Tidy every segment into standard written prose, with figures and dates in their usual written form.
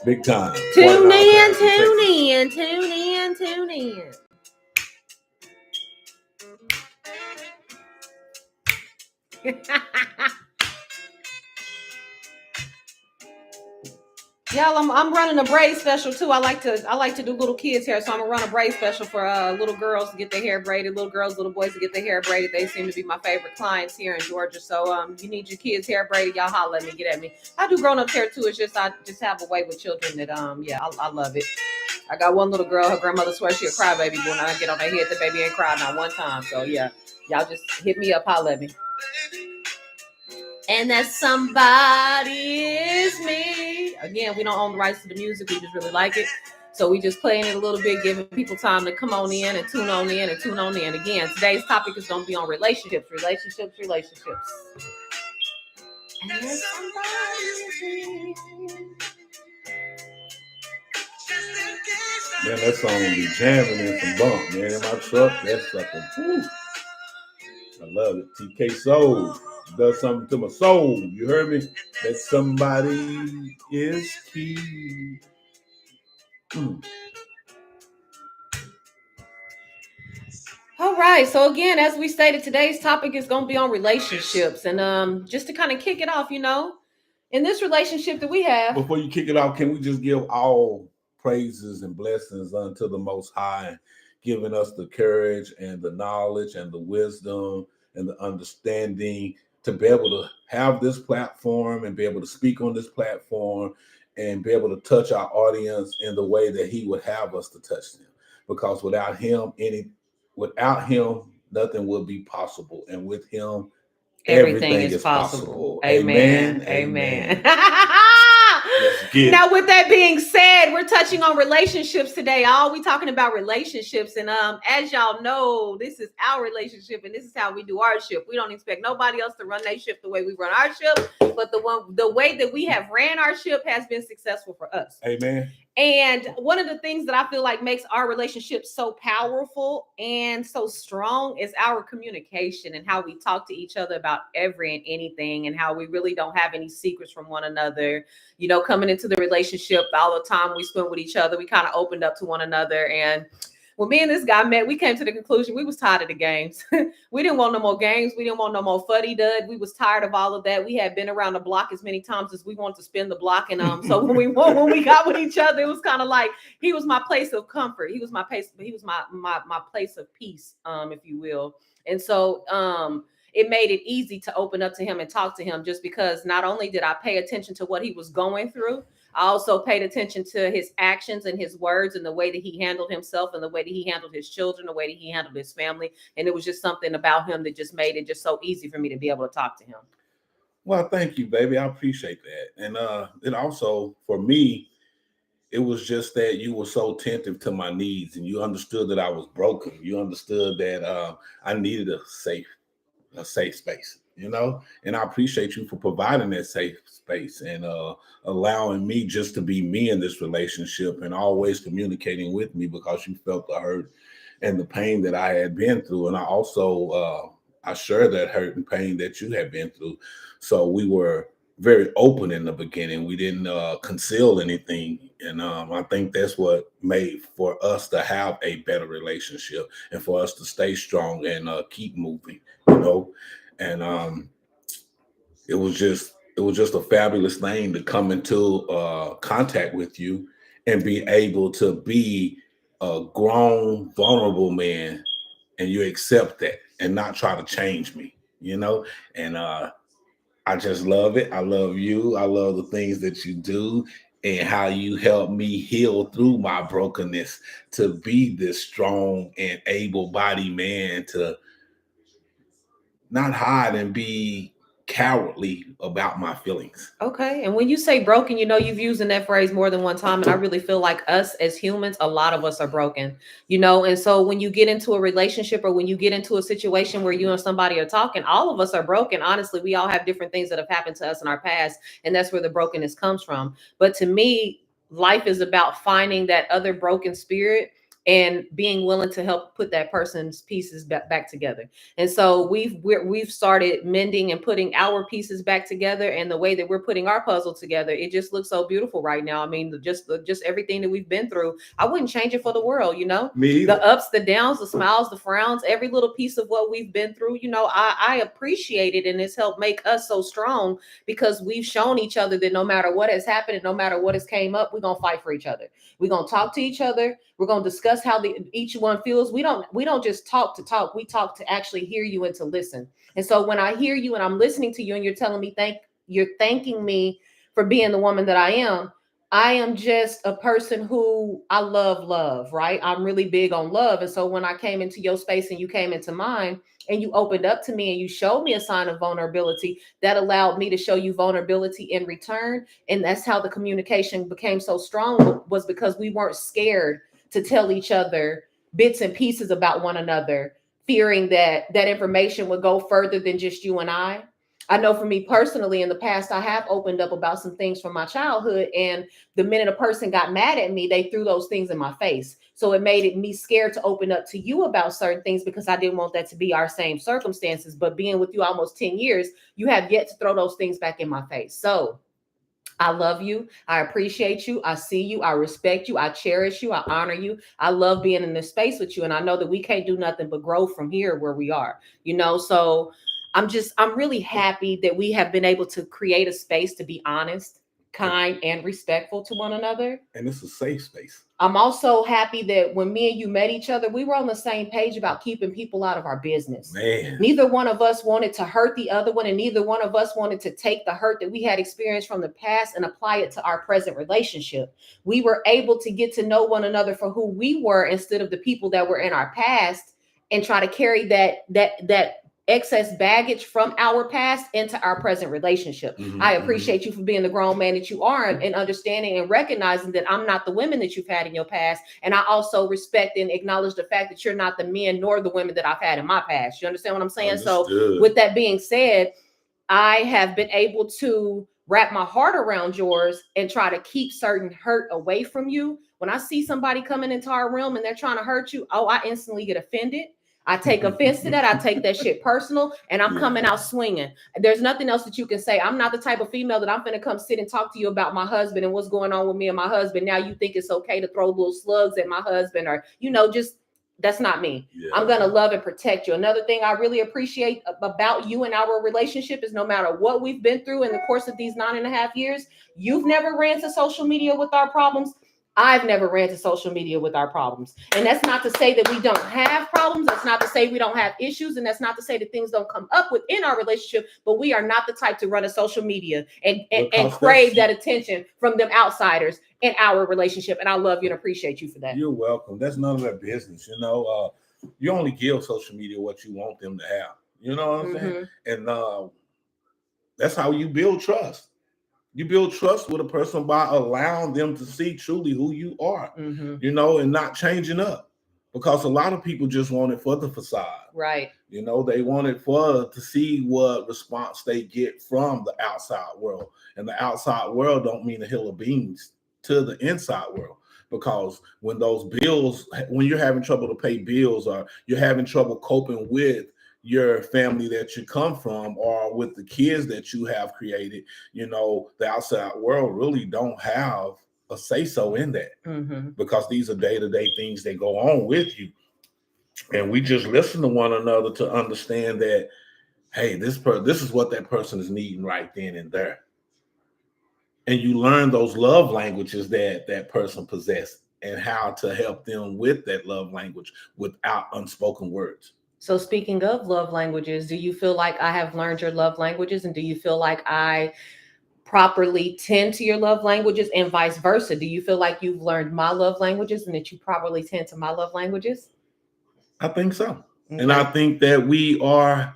Big time. Tune in, tune in, tune in, tune in. Y'all, I'm running a braid special too. I like to do little kids hair, so I'm gonna run a braid special for little girls to get their hair braided, little girls, little boys to get their hair braided. They seem to be my favorite clients here in Georgia. So you need your kids' hair braided, y'all holler at me, get at me. I do grown up hair too. It's just I just have a way with children that yeah, I love it. I got one little girl, her grandmother swears she a crybaby, but when I get on her head, the baby ain't cried not one time. So yeah, y'all just hit me up, holler at me. And that somebody is me. Again, we don't own the rights to the music. We just really like it. So we just playing it a little bit, giving people time to come on in and tune on in and tune on in. Again, today's topic is going to be on relationships. And there's somebody is me. Man, that song will be jamming in some bump, man. In my truck, that's something. Whew. I love it. TK Soul does something to my soul. You heard me? That somebody is key. All right. So again, as we stated, today's topic is going to be on relationships. And just to kind of kick it off, in this relationship that we have. Before you kick it off, can we just give all praises and blessings unto the Most High, giving us the courage and the knowledge and the wisdom and the understanding to be able to have this platform and be able to speak on this platform and be able to touch our audience in the way that he would have us to touch them. Because without him, nothing would be possible. And with him, everything is possible. Amen. Now, with that being said, we're touching on relationships today. We talking about relationships, and as y'all know, this is our relationship, and this is how we do our ship. We don't expect nobody else to run their ship the way we run our ship, but the way that we have ran our ship has been successful for us. Amen. And one of the things that I feel like makes our relationship so powerful and so strong is our communication and how we talk to each other about every and anything, and how we really don't have any secrets from one another. Coming into the relationship, all the time we spent with each other, we kind of opened up to one another. And when me and this guy met, we came to the conclusion we was tired of the games. We didn't want no more games. We didn't want no more fuddy-dud. We was tired of all of that. We had been around the block as many times as we wanted to spin the block. And so when we got with each other, it was kind of like he was my place of comfort. He was my place. He was my place of peace, if you will. And so it made it easy to open up to him and talk to him, just because not only did I pay attention to what he was going through, I also paid attention to his actions and his words and the way that he handled himself and the way that he handled his children, the way that he handled his family. And it was just something about him that just made it just so easy for me to be able to talk to him. Well, thank you, baby. I appreciate that. And it also, for me, it was just that you were so attentive to my needs, and you understood that I was broken. You understood that I needed a safe space, and I appreciate you for providing that safe space and allowing me just to be me in this relationship, and always communicating with me, because you felt the hurt and the pain that I had been through. And I also I share that hurt and pain that you had been through. So we were very open in the beginning. We didn't conceal anything. And I think that's what made for us to have a better relationship and for us to stay strong and keep moving, And it was just a fabulous thing to come into contact with you and be able to be a grown, vulnerable man, and you accept that and not try to change me, and I just love it. I love you. I love the things that you do and how you help me heal through my brokenness to be this strong and able-bodied man, to not hide and be cowardly about my feelings. Okay. And when you say broken, you've used that phrase more than one time. And I really feel like us as humans, a lot of us are broken, and so when you get into a relationship or when you get into a situation where you and somebody are talking, all of us are broken. Honestly, we all have different things that have happened to us in our past. And that's where the brokenness comes from. But to me, life is about finding that other broken spirit and being willing to help put that person's pieces back together. And so we've started mending and putting our pieces back together, and the way that we're putting our puzzle together, it just looks so beautiful right now. I mean, just everything that we've been through, I wouldn't change it for the world, you know. Me either. The ups, the downs, the smiles, the frowns, every little piece of what we've been through, you know, I appreciate it, and it's helped make us so strong, because we've shown each other that no matter what has happened and no matter what has came up, we're gonna fight for each other. We're gonna talk to each other. We're gonna discuss how each one feels. We don't just talk to talk. We talk to actually hear you and to listen. And so when I hear you and I'm listening to you and you're telling me you're thanking me for being the woman that I am just a person who I love, right? I'm really big on love. And so when I came into your space and you came into mine and you opened up to me and you showed me a sign of vulnerability, that allowed me to show you vulnerability in return. And that's how the communication became so strong, was because we weren't scared to tell each other bits and pieces about one another, fearing that that information would go further than just you and I. I know for me personally, in the past, I have opened up about some things from my childhood. And the minute a person got mad at me, they threw those things in my face. So it made me scared to open up to you about certain things, because I didn't want that to be our same circumstances. But being with you almost 10 years, you have yet to throw those things back in my face. So I love you. I appreciate you. I see you. I respect you. I cherish you. I honor you. I love being in this space with you. And I know that we can't do nothing but grow from here where we are, you know? So I'm really happy that we have been able to create a space to be honest, kind, and respectful to one another. And it's a safe space. I'm also happy that when me and you met each other, we were on the same page about keeping people out of our business. Man. Neither one of us wanted to hurt the other one, and neither one of us wanted to take the hurt that we had experienced from the past and apply it to our present relationship. We were able to get to know one another for who we were, instead of the people that were in our past, and try to carry that excess baggage from our past into our present relationship. Mm-hmm, I appreciate you for being the grown man that you are, and understanding and recognizing that I'm not the women that you've had in your past. And I also respect and acknowledge the fact that you're not the men nor the women that I've had in my past. You understand what I'm saying? Understood. So with that being said, I have been able to wrap my heart around yours and try to keep certain hurt away from you. When I see somebody coming into our room and they're trying to hurt you, I instantly get offended. I take offense to that. I take that shit personal, and I'm coming out swinging. There's nothing else that you can say. I'm not the type of female that I'm going to come sit and talk to you about my husband and what's going on with me and my husband. Now you think it's okay to throw little slugs at my husband, or, you know, just, that's not me. Yeah. I'm going to love and protect you. Another thing I really appreciate about you and our relationship is, no matter what we've been through in the course of these 9.5 years, you've never ran to social media with our problems. I've never ran to social media with our problems. And that's not to say that we don't have problems. That's not to say we don't have issues. And that's not to say that things don't come up within our relationship, but we are not the type to run to social media and crave that attention from them outsiders in our relationship. And I love you and appreciate you for that. You're welcome. That's none of their business. You know, you only give social media what you want them to have. You know what I'm saying? And that's how you build trust. You build trust with a person by allowing them to see truly who you are, you know, and not changing up, because a lot of people just want it for the facade. Right. You know, they want it to see what response they get from the outside world. And the outside world don't mean a hill of beans to the inside world. Because when you're having trouble to pay bills, or you're having trouble coping with your family that you come from, or with the kids that you have created, you know, the outside world really don't have a say-so in that, because these are day-to-day things that go on with you. And we just listen to one another to understand that, hey, this is what that person is needing right then and there. And you learn those love languages that that person possesses, and how to help them with that love language without unspoken words. So speaking of love languages, do you feel like I have learned your love languages, and do you feel like I properly tend to your love languages, and vice versa? Do you feel like you've learned my love languages and that you properly tend to my love languages? I think so. Okay. And I think that we are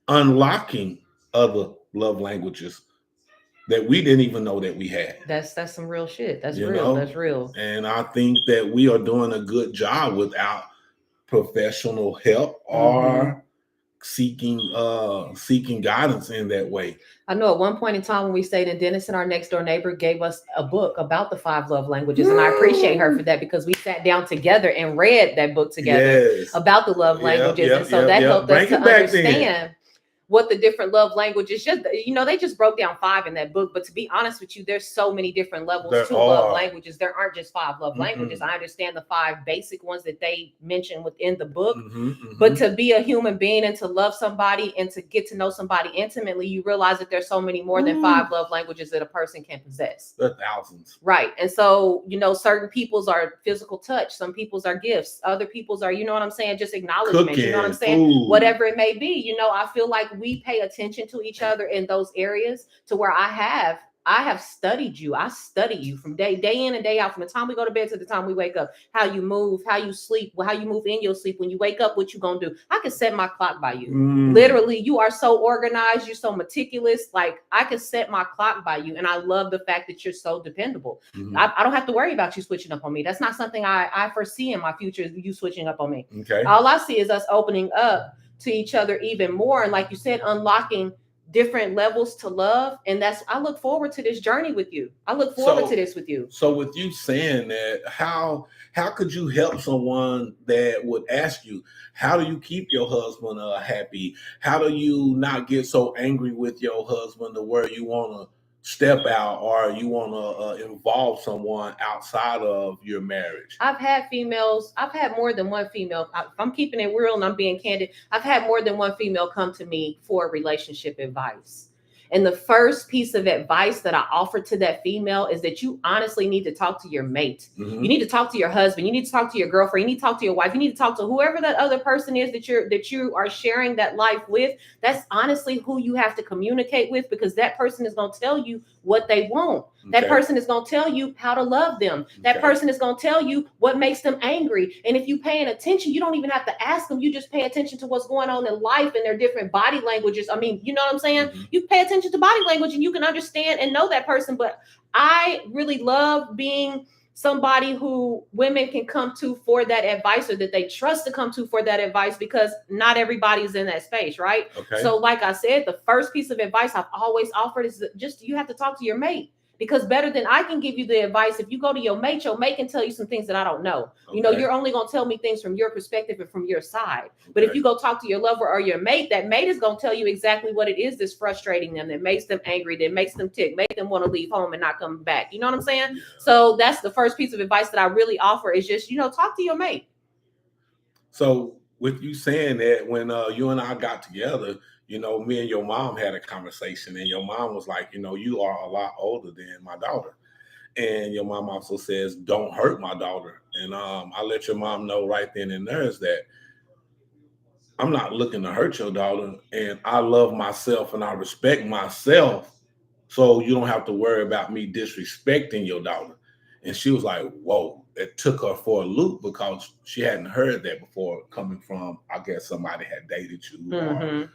unlocking other love languages that we didn't even know that we had. That's some real shit. That's real. That's real. And I think that we are doing a good job without professional help or seeking guidance in that way. I know at one point in time when we stayed in Denison, our next door neighbor gave us a book about the 5 love languages. And I appreciate her for that because we sat down together and read that book together about the love languages. And so that helped us to understand what the different love languages, just, they just broke down 5 in that book. But to be honest with you, there's so many different levels to love languages. There aren't just 5 love languages. I understand the 5 basic ones that they mention within the book. But to be a human being and to love somebody and to get to know somebody intimately, you realize that there's so many more than 5 love languages that a person can possess. There are thousands. Right. And so, certain people's are physical touch. Some people's are gifts. Other people's are, just acknowledgement. Cooking, you know what I'm saying? Food. Whatever it may be, I feel like we pay attention to each other in those areas to where I have studied you. I study you from day in and day out, from the time we go to bed to the time we wake up, how you move, how you sleep, how you move in your sleep. When you wake up, what you gonna do? I can set my clock by you. Literally, you are so organized. You're so meticulous. Like, I can set my clock by you. And I love the fact that you're so dependable. I don't have to worry about you switching up on me. That's not something I foresee in my future, you switching up on me. Okay. All I see is us opening up to each other even more. And like you said, unlocking different levels to love. And I look forward to this journey with you. I look forward to this with you. So with you saying that, how could you help someone that would ask you, how do you keep your husband happy? How do you not get so angry with your husband to where you want to step out or you want to involve someone outside of your marriage? I've had more than one female. If I'm keeping it real and I'm being candid, I've had more than one female come to me for relationship advice. And the first piece of advice that I offer to that female is that you honestly need to talk to your mate. You need to talk to your husband. You need to talk to your girlfriend. You need to talk to your wife. You need to talk to whoever that other person is that you are sharing that life with. That's honestly who you have to communicate with, because that person is going to tell you what they want. That person is going to tell you how to love them. That person is going to tell you what makes them angry. And if you're paying attention, you don't even have to ask them. You just pay attention to what's going on in life and their different body languages. I mean, you know what I'm saying? You pay attention to body language and you can understand and know that person. But I really love being somebody who women can come to for that advice, or that they trust to come to for that advice, because not everybody's in that space, right? So like I said, the first piece of advice I've always offered is just, you have to talk to your mate. Because better than I can give you the advice, if you go to your mate can tell you some things that I don't know. You're only going to tell me things from your perspective and from your side. But if you go talk to your lover or your mate, that mate is going to tell you exactly what it is that's frustrating them, that makes them angry, that makes them tick, make them want to leave home and not come back. You know what I'm saying? So that's the first piece of advice that I really offer, is just, talk to your mate. So with you saying that, when you and I got together, me and your mom had a conversation, and your mom was like, you are a lot older than my daughter. And your mom also says, don't hurt my daughter. And I let your mom know right then and there is that I'm not looking to hurt your daughter, and I love myself and I respect myself. So you don't have to worry about me disrespecting your daughter. And she was like, whoa, it took her for a loop, because she hadn't heard that before, coming from, I guess, somebody had dated you or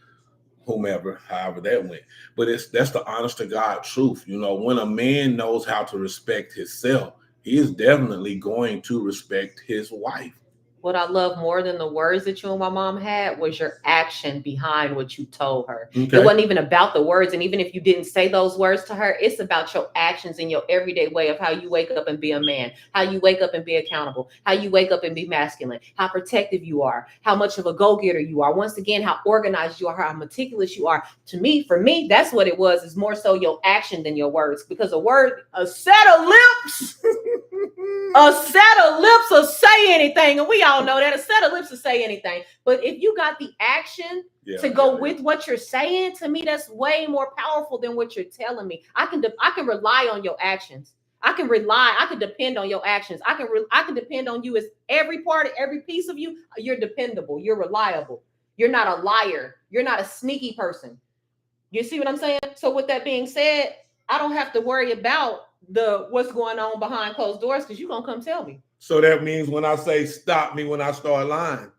whomever, however that went. But that's the honest to God truth. When a man knows how to respect himself, he is definitely going to respect his wife. What I love more than the words that you and my mom had was your action behind what you told her. It wasn't even about the words. And even if you didn't say those words to her, it's about your actions and your everyday way of how you wake up and be a man, how you wake up and be accountable, how you wake up and be masculine, how protective you are, how much of a go-getter you are. Once again, how organized you are, how meticulous you are. For me, that's what it was, is more so your action than your words. Because a set of lips will say anything. And we all know that a set of lips will say anything. But if you got the action to go with what you're saying, to me, that's way more powerful than what you're telling me. I can rely on your actions. I can depend on your actions. I can depend on you as every piece of you. You're dependable. You're reliable. You're not a liar. You're not a sneaky person. You see what I'm saying? So with that being said, I don't have to worry about what's going on behind closed doors, because you're going to come tell me. So that means when I say stop me when I start lying,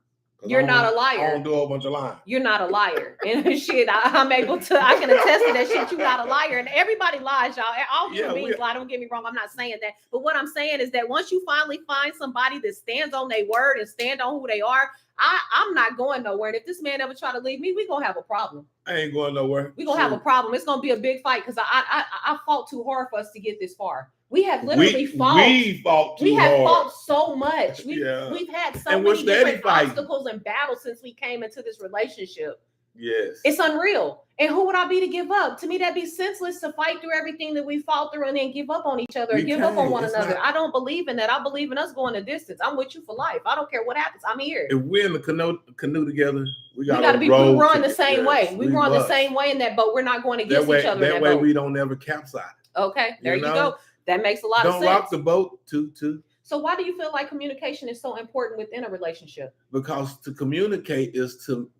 you're not a liar. I don't do a whole bunch of lying. You're not a liar. And shit, I can attest to that shit. You're not a liar. And everybody lies, y'all. All human beings lie. Don't get me wrong. I'm not saying that. But what I'm saying is that once you finally find somebody that stands on their word and stand on who they are, I'm not going nowhere. And if this man ever try to leave me, we gonna have a problem. I ain't going nowhere. We gonna have a problem. It's gonna be a big fight because I fought too hard for us to get this far. We have literally fought. We fought too hard. We have fought hard. so much. We've had so many different obstacles and battles since we came into this relationship. Yes. It's unreal. And who would I be to give up? To me, that'd be senseless to fight through everything that we fought through and then give up on each other, or give up on one another. I don't believe in that. I believe in us going the distance. I'm with you for life. I don't care what happens. I'm here. If we're in the canoe together, we gotta be rowing the same way. We run the same way in that boat. We're not going against each other. That way we don't ever capsize. Okay, there you go. That makes a lot of sense. Don't rock the boat too. So why do you feel like communication is so important within a relationship? Because to communicate is to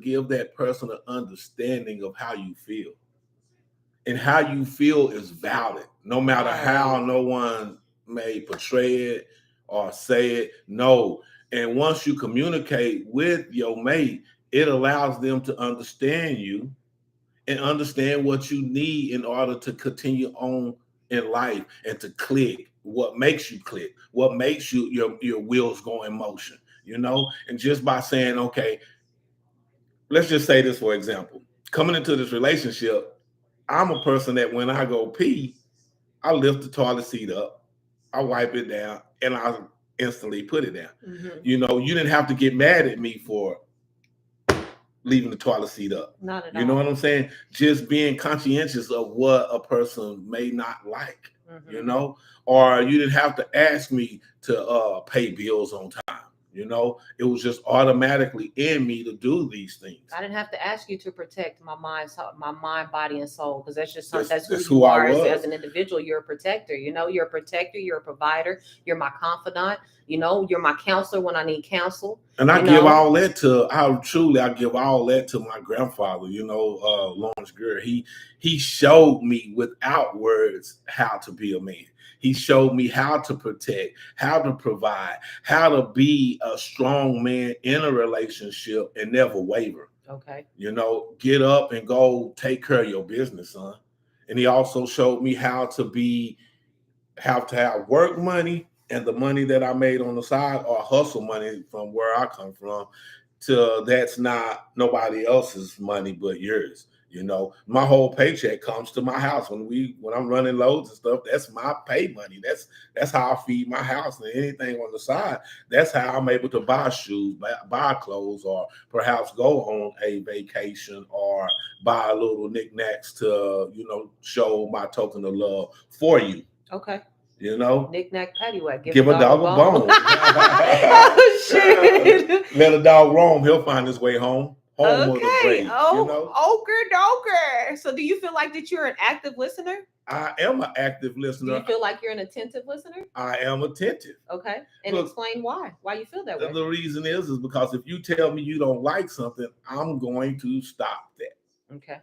give that person an understanding of how you feel. And how you feel is valid, no matter how no one may portray it or say it. No. And once you communicate with your mate, it allows them to understand you and understand what you need in order to continue on in life and to click. What makes you click, what makes you your wheels go in motion, and just by saying, okay, let's just say this, for example, coming into this relationship, I'm a person that when I go pee, I lift the toilet seat up, I wipe it down, and I instantly put it down. Mm-hmm. You didn't have to get mad at me for leaving the toilet seat up. Not at all. You know what I'm saying? Just being conscientious of what a person may not like. Mm-hmm. Or you didn't have to ask me to pay bills on time. It was just automatically in me to do these things. I didn't have to ask you to protect my mind, body, and soul, because that's just something that's who you are as an individual. You're a protector. You're a protector. You're a provider. You're my confidant. You're my counselor when I need counsel. And I give all that to my grandfather. Lawrence Greer. He showed me without words how to be a man. He showed me how to protect, how to provide, how to be a strong man in a relationship and never waver. Okay. Get up and go take care of your business, son. And he also showed me how to have work money and the money that I made on the side, or hustle money from where I come from, to that's not nobody else's money but yours. My whole paycheck comes to my house when I'm running loads and stuff. That's my pay money. That's how I feed my house. And anything on the side, that's how I'm able to buy shoes, buy clothes, or perhaps go on a vacation or buy a little knickknacks to show my token of love for you. Okay. Knick-knack, paddywhack. Give a dog a bone. Oh, shit. Let a dog roam. He'll find his way home. Okay. Okay. So do you feel like that you're an active listener? I am an active listener. Do you feel like you're an attentive listener? I am attentive. Okay. And explain why you feel that way. The reason is because if you tell me you don't like something, I'm going to stop that. Okay.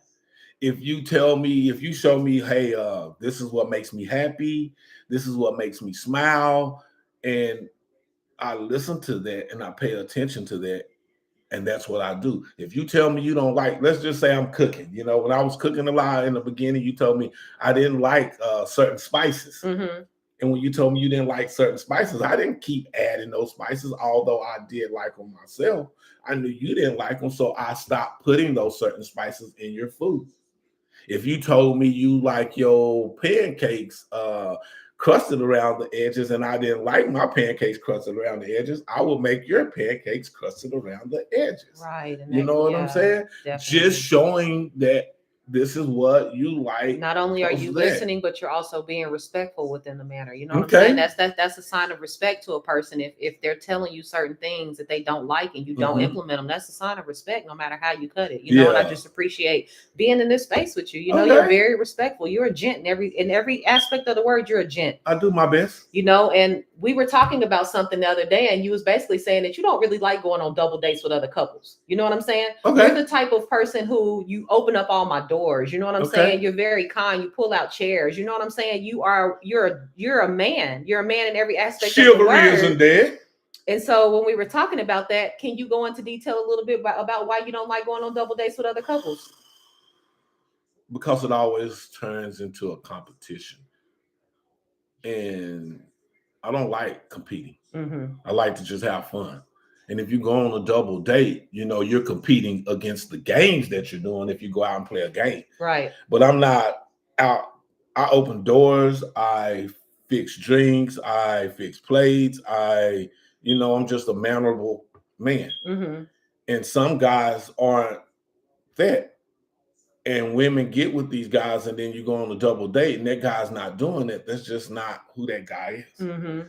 If you show me, hey, this is what makes me happy, this is what makes me smile, and I listen to that and I pay attention to that, and that's what I do. If you tell me you don't like, let's just say I'm cooking. When I was cooking a lot in the beginning, you told me I didn't like certain spices. Mm-hmm. And when you told me you didn't like certain spices, I didn't keep adding those spices, although I did like them myself. I knew you didn't like them, so I stopped putting those certain spices in your food. If you told me you like your pancakes crusted around the edges and I didn't like my pancakes crusted around the edges, I will make your pancakes crusted around the edges. Right. You know what I'm saying? Definitely. Just showing that this is what you like. Not only are you listening, but you're also being respectful within the manner. You know what I'm saying? That's a sign of respect to a person. If they're telling you certain things that they don't like and you don't implement them, that's a sign of respect, no matter how you cut it. And I just appreciate being in this space with you. You're very respectful. You're a gent in every aspect of the word. You're a gent. I do my best. And we were talking about something the other day, and you was basically saying that you don't really like going on double dates with other couples. You know what I'm saying? Okay. You're the type of person who you open up all my doors. You know what I'm saying? You're very kind. You pull out chairs. You know what I'm saying? You're a man. You're a man in every aspect. Chivalry isn't dead. And so when we were talking about that, can you go into detail a little bit about why you don't like going on double dates with other couples? Because it always turns into a competition. And I don't like competing. Mm-hmm. I like to just have fun. And if you go on a double date, you're competing against the games that you're doing if you go out and play a game. Right. But I'm not out. I open doors. I fix drinks. I fix plates. I'm just a mannerable man. Mm-hmm. And some guys aren't that. And women get with these guys, and then you go on a double date, and that guy's not doing it. That's just not who that guy is. Mm-hmm.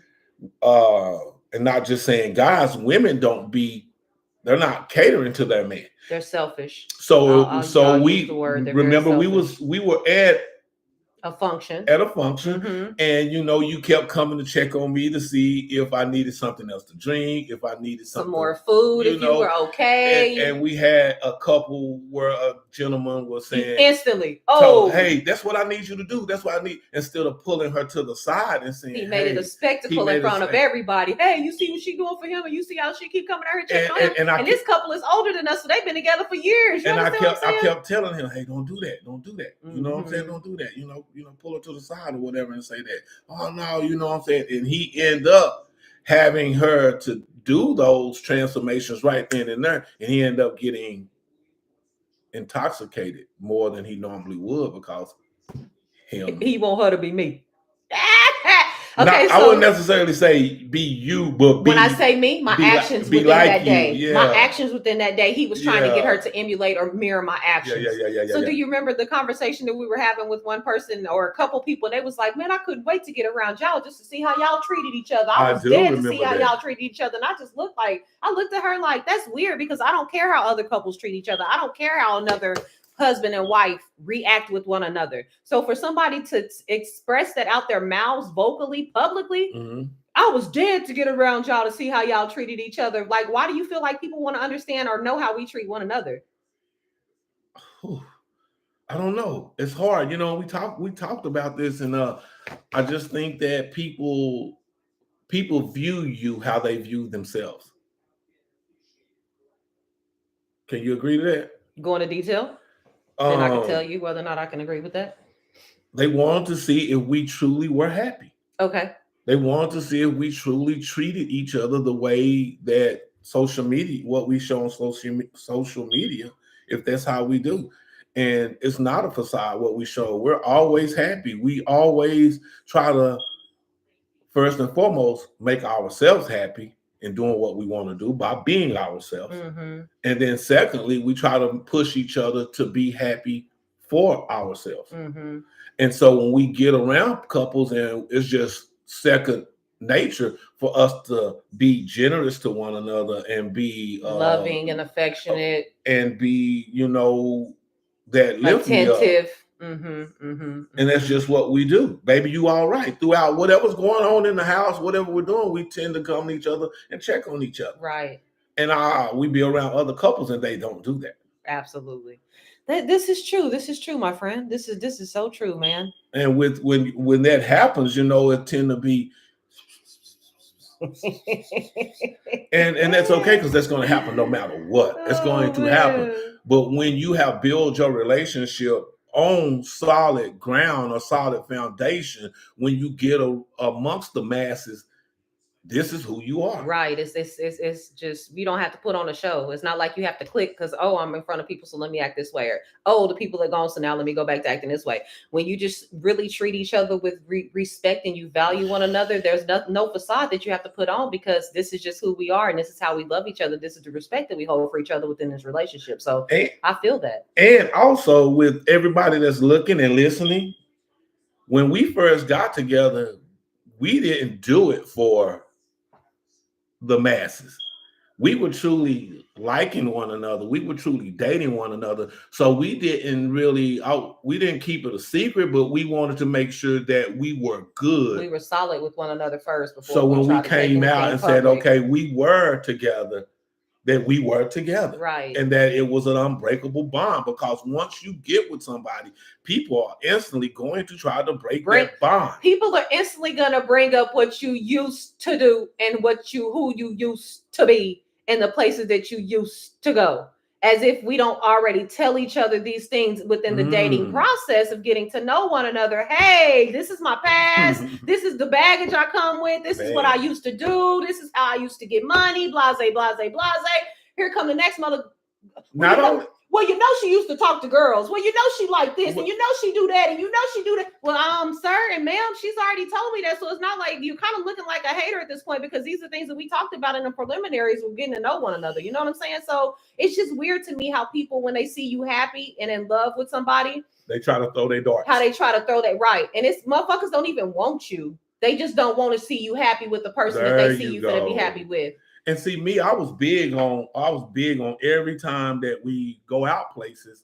And not just saying guys, women they're not catering to their man. They're selfish. So I'll we use the word. remember we were at a function, mm-hmm. And you kept coming to check on me to see if I needed something else to drink, if I needed some more food, if you were okay. And we had a couple where a gentleman was saying instantly, hey, that's what I need you to do. That's what I need. Instead of pulling her to the side and saying, he made it a spectacle in front of everybody. Hey, you see what she doing for him, and you see how she keep coming to her and checking on him. And this couple is older than us, so they've been together for years. And I kept telling him, hey, don't do that. Don't do that. Mm-hmm. You know what I'm saying? Don't do that. Pull her to the side or whatever and say that. Oh no, you know what I'm saying? And he ended up having her to do those transformations right then and there, and he ended up getting intoxicated more than he normally would because he want her to be me. Okay, I wouldn't necessarily say be you, but when I say me, my actions within that day. Yeah. My actions within that day, he was trying to get her to emulate or mirror my actions. So do you remember the conversation that we were having with one person or a couple people? And they was like, man, I couldn't wait to get around y'all just to see how y'all treated each other. I was dead to see how y'all treated each other. And I looked at her like, that's weird because I don't care how other couples treat each other. I don't care how another husband and wife react with one another. So for somebody to express that out their mouths vocally, publicly, mm-hmm. I was dead to get around y'all to see how y'all treated each other. Like, why do you feel like people want to understand or know how we treat one another? I don't know. It's hard. We talked about this, and I just think that people view you how they view themselves. Can you agree to that? Go into detail. Then I can tell you whether or not I can agree with that. They wanted to see if we truly were happy. Okay. They wanted to see if we truly treated each other the way that social media, what we show on social media, if that's how we do. And it's not a facade what we show. We're always happy. We always try to, first and foremost, make ourselves happy in doing what we want to do by being ourselves. Mm-hmm. And then secondly, we try to push each other to be happy for ourselves. Mm-hmm. And so when we get around couples and it's just second nature for us to be generous to one another and be loving and affectionate and be, that lift attentive. Mm-hmm, mm-hmm. And that's just what we do. Baby, you all right. Throughout whatever's going on in the house, whatever we're doing, we tend to come to each other and check on each other. Right. And we be around other couples and they don't do that. Absolutely. This is true. This is true, my friend. This is so true, man. And when that happens, it tend to be and that's okay because that's going to happen no matter what. It's going to happen. But when you have built your relationship on solid ground or solid foundation, when you get amongst the masses, this is who you are. Right. It's just, you don't have to put on a show. It's not like you have to click because, I'm in front of people, so let me act this way. Or, the people are gone, so now let me go back to acting this way. When you just really treat each other with respect and you value one another, there's no facade that you have to put on because this is just who we are and this is how we love each other. This is the respect that we hold for each other within this relationship. So I feel that. And also with everybody that's looking and listening, when we first got together, we didn't do it for the masses. We were truly liking one another. We were truly dating one another. So we didn't keep it a secret, but we wanted to make sure that we were good. We were solid with one another first. So when we came out and said, okay, we were together, that we were together. Right. And that it was an unbreakable bond because once you get with somebody, people are instantly going to try to break that bond. People are instantly going to bring up what you used to do and who you used to be and the places that you used to go. as if we don't already tell each other these things within the dating process of getting to know one another. Hey, this is my past. This is the baggage I come with. This is what I used to do. This is how I used to get money. Blase, blase, blase. Here come the next mother. Well, you know she used to talk to girls. Well, you know she like this, and you know she do that, and you know she do that. Well, sir and ma'am, she's already told me that, so it's not like you kind of looking like a hater at this point, because these are things that we talked about in the preliminaries. We're getting to know one another. You know what I'm saying? So it's just weird to me how people, when they see you happy and in love with somebody, they try to throw their darts. How they try to throw that, right? And it's motherfuckers don't even want you. They just don't want to see you happy with the person that they see you gonna be happy with. And see, me, I was big on every time that we go out places,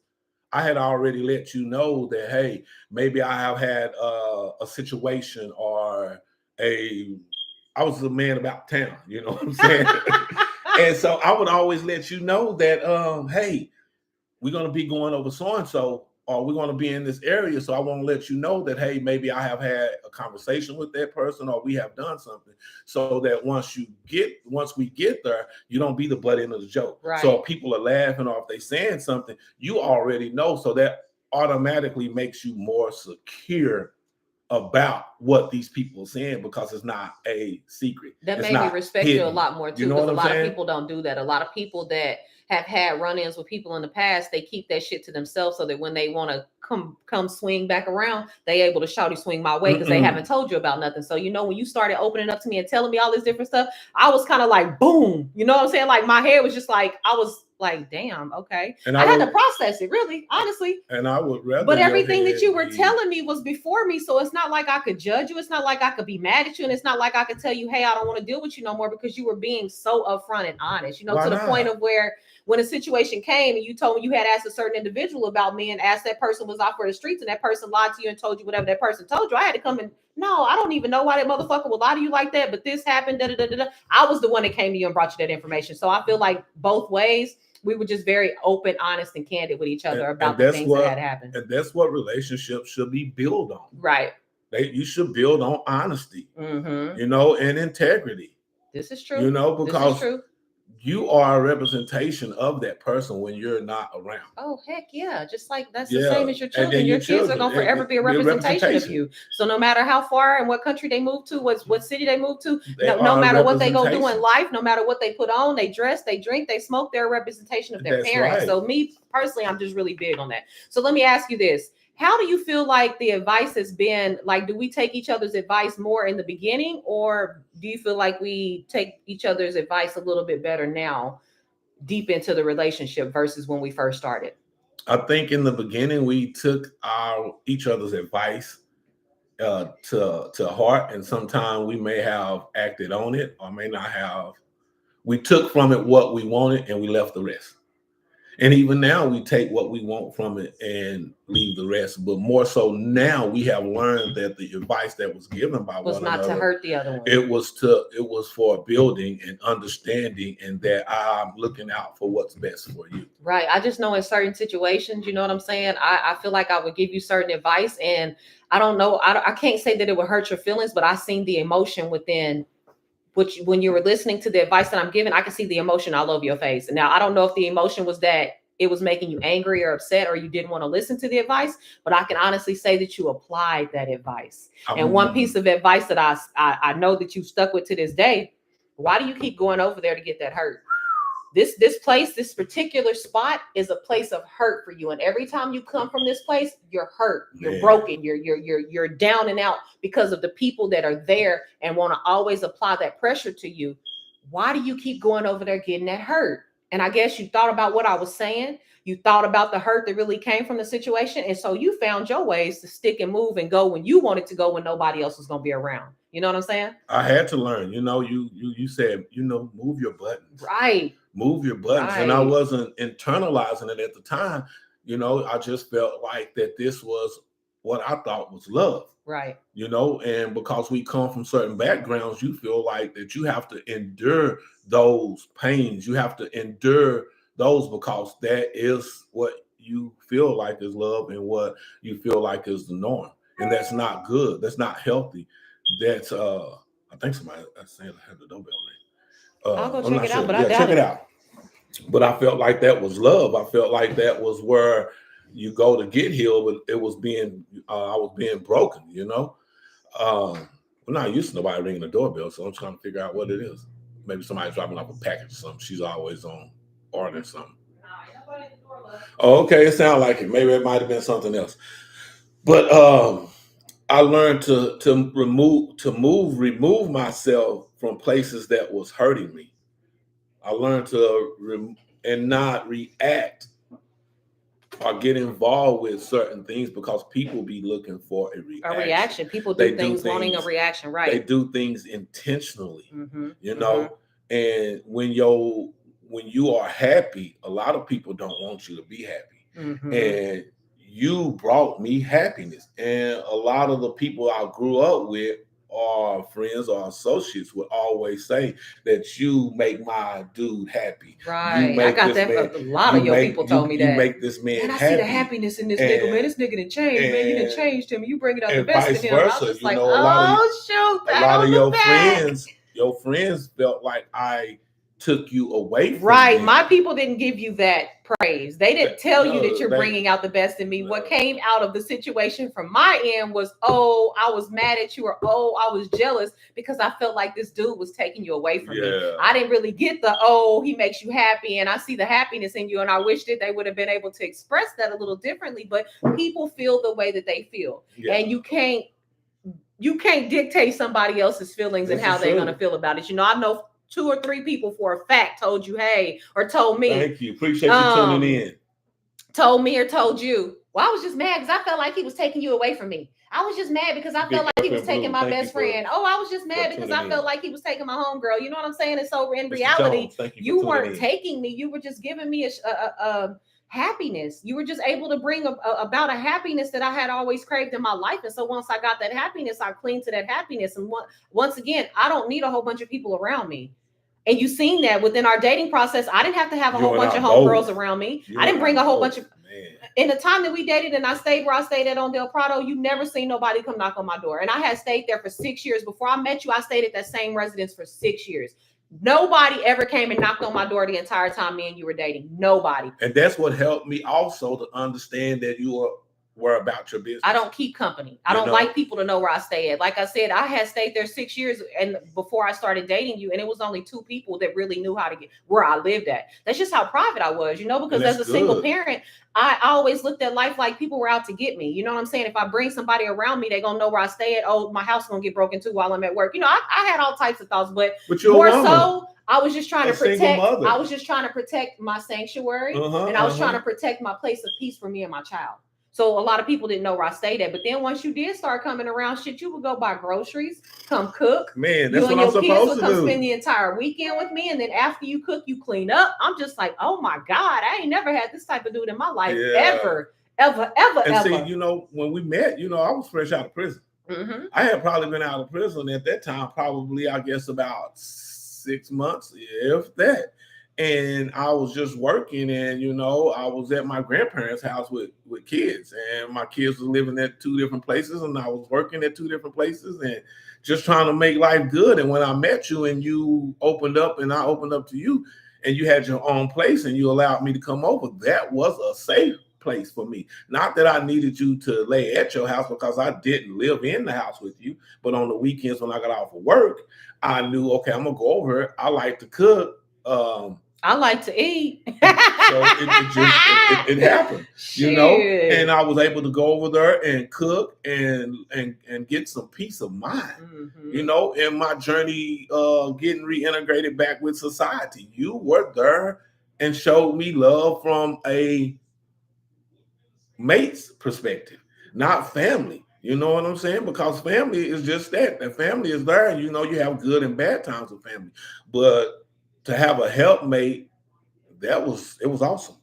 I had already let you know that, hey, maybe I have had a situation, or I was a man about town, you know what I'm saying? And so I would always let you know that, hey, we're going to be going over so-and-so, or we're going to be in this area. So I want to let you know that, hey, maybe I have had a conversation with that person, or we have done something, so that once we get there, you don't be the butt end of the joke. Right. So if people are laughing, or if they saying something, you already know. So that automatically makes you more secure about what these people are saying, because it's not a secret. That made me respect you a lot more too, because a lot of people don't do that. A lot of people that have had run-ins with people in the past, they keep that shit to themselves, so that when they want to come swing back around, they able to shouty swing my way, because they haven't told you about nothing. So, you know, when you started opening up to me and telling me all this different stuff, I was kind of like, boom, you know what I'm saying? Like my head was just like, I was like, damn, okay. And I had to process it, really, honestly. And I would rather. But everything that you were telling me was before me, so it's not like I could judge you. It's not like I could be mad at you, and it's not like I could tell you, hey, I don't want to deal with you no more, because you were being so upfront and honest. You know, to the point of where, when a situation came and you told me you had asked a certain individual about me, and asked that person was out for the streets, and that person lied to you and told you whatever that person told you, I had to come and, no, I don't even know why that motherfucker would lie to you like that, but this happened, da, da, da, da. I was the one that came to you and brought you that information. So I feel like both ways, we were just very open, honest, and candid with each other about the things that had happened. And that's what relationships should be built on. Right. You should build on honesty, you know, and integrity. This is true. You know, because you are a representation of that person when you're not around. Oh, heck yeah. Just like that's the same as your children. Your kids are going to forever be a representation of you. So no matter how far and what country they move to, what city they move to, no matter what they go do in life, no matter what they put on, they dress, they drink, they smoke, they're a representation of their parents. Right. So me personally, I'm just really big on that. So let me ask you this. How do you feel like the advice has been? Like, do we take each other's advice more in the beginning, or do you feel like we take each other's advice a little bit better now, deep into the relationship, versus when we first started? I think in the beginning we took each other's advice to heart, and sometimes we may have acted on it, or may not have. We took from it what we wanted, and we left the rest. And even now we take what we want from it and leave the rest. But more so now, we have learned that the advice that was given by was not to hurt the other one. It was for building and understanding, and that I'm looking out for what's best for you. Right. I just know in certain situations, you know what I'm saying? I feel like I would give you certain advice, and I don't know. I can't say that it would hurt your feelings, but I seen the emotion within. Which, when you were listening to the advice that I'm giving, I can see the emotion all over your face. And now I don't know if the emotion was that it was making you angry or upset, or you didn't want to listen to the advice, but I can honestly say that you applied that advice. And one piece of advice that I know that you stuck with to this day: why do you keep going over there to get that hurt? This place, this particular spot, is a place of hurt for you. And every time you come from this place, you're hurt, you're broken, you're down and out because of the people that are there and want to always apply that pressure to you. Why do you keep going over there getting that hurt? And I guess you thought about what I was saying. You thought about the hurt that really came from the situation. And so you found your ways to stick and move and go when you wanted to go, when nobody else was going to be around. You know what I'm saying? I had to learn. You know, you said, you know, move your buttons. Right. Move your buttons. Right. And I wasn't internalizing it at the time. You know, I just felt like that this was what I thought was love. Right. You know, and because we come from certain backgrounds, you feel like that you have to endure those pains. You have to endure those, because that is what you feel like is love, and what you feel like is the norm. And that's not good. That's not healthy. That's I think somebody, I said I had the doorbell ring. I'll go check it out, but I doubt check it out. But I felt like that was love. I felt like that was where you go to get healed, but it was being I was being broken, you know. We're not used to nobody ringing the doorbell, so I'm trying to figure out what it is. Maybe somebody's dropping off a package or something. She's always on ordering something. Oh, okay, it sounds like it. Maybe it might have been something else. But I learned to remove myself from places that was hurting me. I learned to and not react or get involved with certain things because people be looking for a reaction. A reaction. People do things wanting a reaction, right? They do things intentionally, you know. And when you are happy, a lot of people don't want you to be happy. And you brought me happiness. And a lot of the people I grew up with or friends or associates would always say that you make my dude happy. Right. I got that. A lot of your people told me that. You make this man happy. I see the happiness in this nigga, man. This nigga didn't change, man. You didn't change him. You bring it out the best in him. I was just like, oh, shoot. A lot of your friends felt like I took you away from them. My people didn't give you that praise. They didn't tell you that you're bringing out the best in me. What came out of the situation from my end was, oh, I was mad at you, or oh, I was jealous because I felt like this dude was taking you away from me. I didn't really get the, oh, he makes you happy and I see the happiness in you, and I wish that they would have been able to express that a little differently. But people feel the way that they feel, and you can't dictate somebody else's feelings and how they're going to feel about it. You know, I know 2 or 3 people for a fact told you, hey, or told me. Thank you. Appreciate you tuning in. Told me or told you. Well, I was just mad because I felt like he was taking you away from me. I was just mad because I felt like he was taking my best friend. Oh, I was just mad because I felt like he was taking my homegirl. You know what I'm saying? And so in reality, you weren't taking me. You were just giving me a happiness. You were just able to bring about a happiness that I had always craved in my life. And so once I got that happiness, I cling to that happiness. And once again, I don't need a whole bunch of people around me. And you've seen that within our dating process. I didn't have to have a whole bunch of homegirls around me. I didn't bring a whole bunch of. In the time that we dated and I stayed where I stayed at on Del Prado, you never seen nobody come knock on my door. And I had stayed there for 6 years. Before I met you, I stayed at that same residence for 6 years. Nobody ever came and knocked on my door the entire time me and you were dating. Nobody. And that's what helped me also to understand that you were about your business. I don't keep company. I don't like people to know where I stay at. Like I said, I had stayed there 6 years and before I started dating you, and it was only 2 people that really knew how to get where I lived at. That's just how private I was, you know, because as a single parent, I always looked at life like people were out to get me. You know what I'm saying? If I bring somebody around me, they're going to know where I stay at. Oh, my house is going to get broken too while I'm at work. You know, I had all types of thoughts, but more so, I was just trying to protect. I was just trying to protect my sanctuary, and I was trying to protect my place of peace for me and my child. So a lot of people didn't know where I stayed at. But then once you did start coming around, shit, you would go buy groceries, come cook. Man, that's what I'm supposed to do. You and your kids would come spend the entire weekend with me. And then after you cook, you clean up. I'm just like, oh my God, I ain't never had this type of dude in my life ever. And see, you know, when we met, you know, I was fresh out of prison. I had probably been out of prison at that time, probably, I guess, about 6 months, if that. And I was just working, and you know, I was at my grandparents' house with kids, and my kids were living at 2 different places, and I was working at 2 different places, and just trying to make life good. And when I met you, and you opened up, and I opened up to you, and you had your own place, and you allowed me to come over, that was a safe place for me. Not that I needed you to lay at your house, because I didn't live in the house with you, but on the weekends when I got off of work, I knew, okay, I'm gonna go over. I like to cook. I like to eat. So it happened, you know, and I was able to go over there and cook and get some peace of mind, you know, in my journey getting reintegrated back with society. You were there and showed me love from a mate's perspective, not family. You know what I'm saying? Because family is just that. The family is there, and you know, you have good and bad times with family. But to have a helpmate, it was awesome.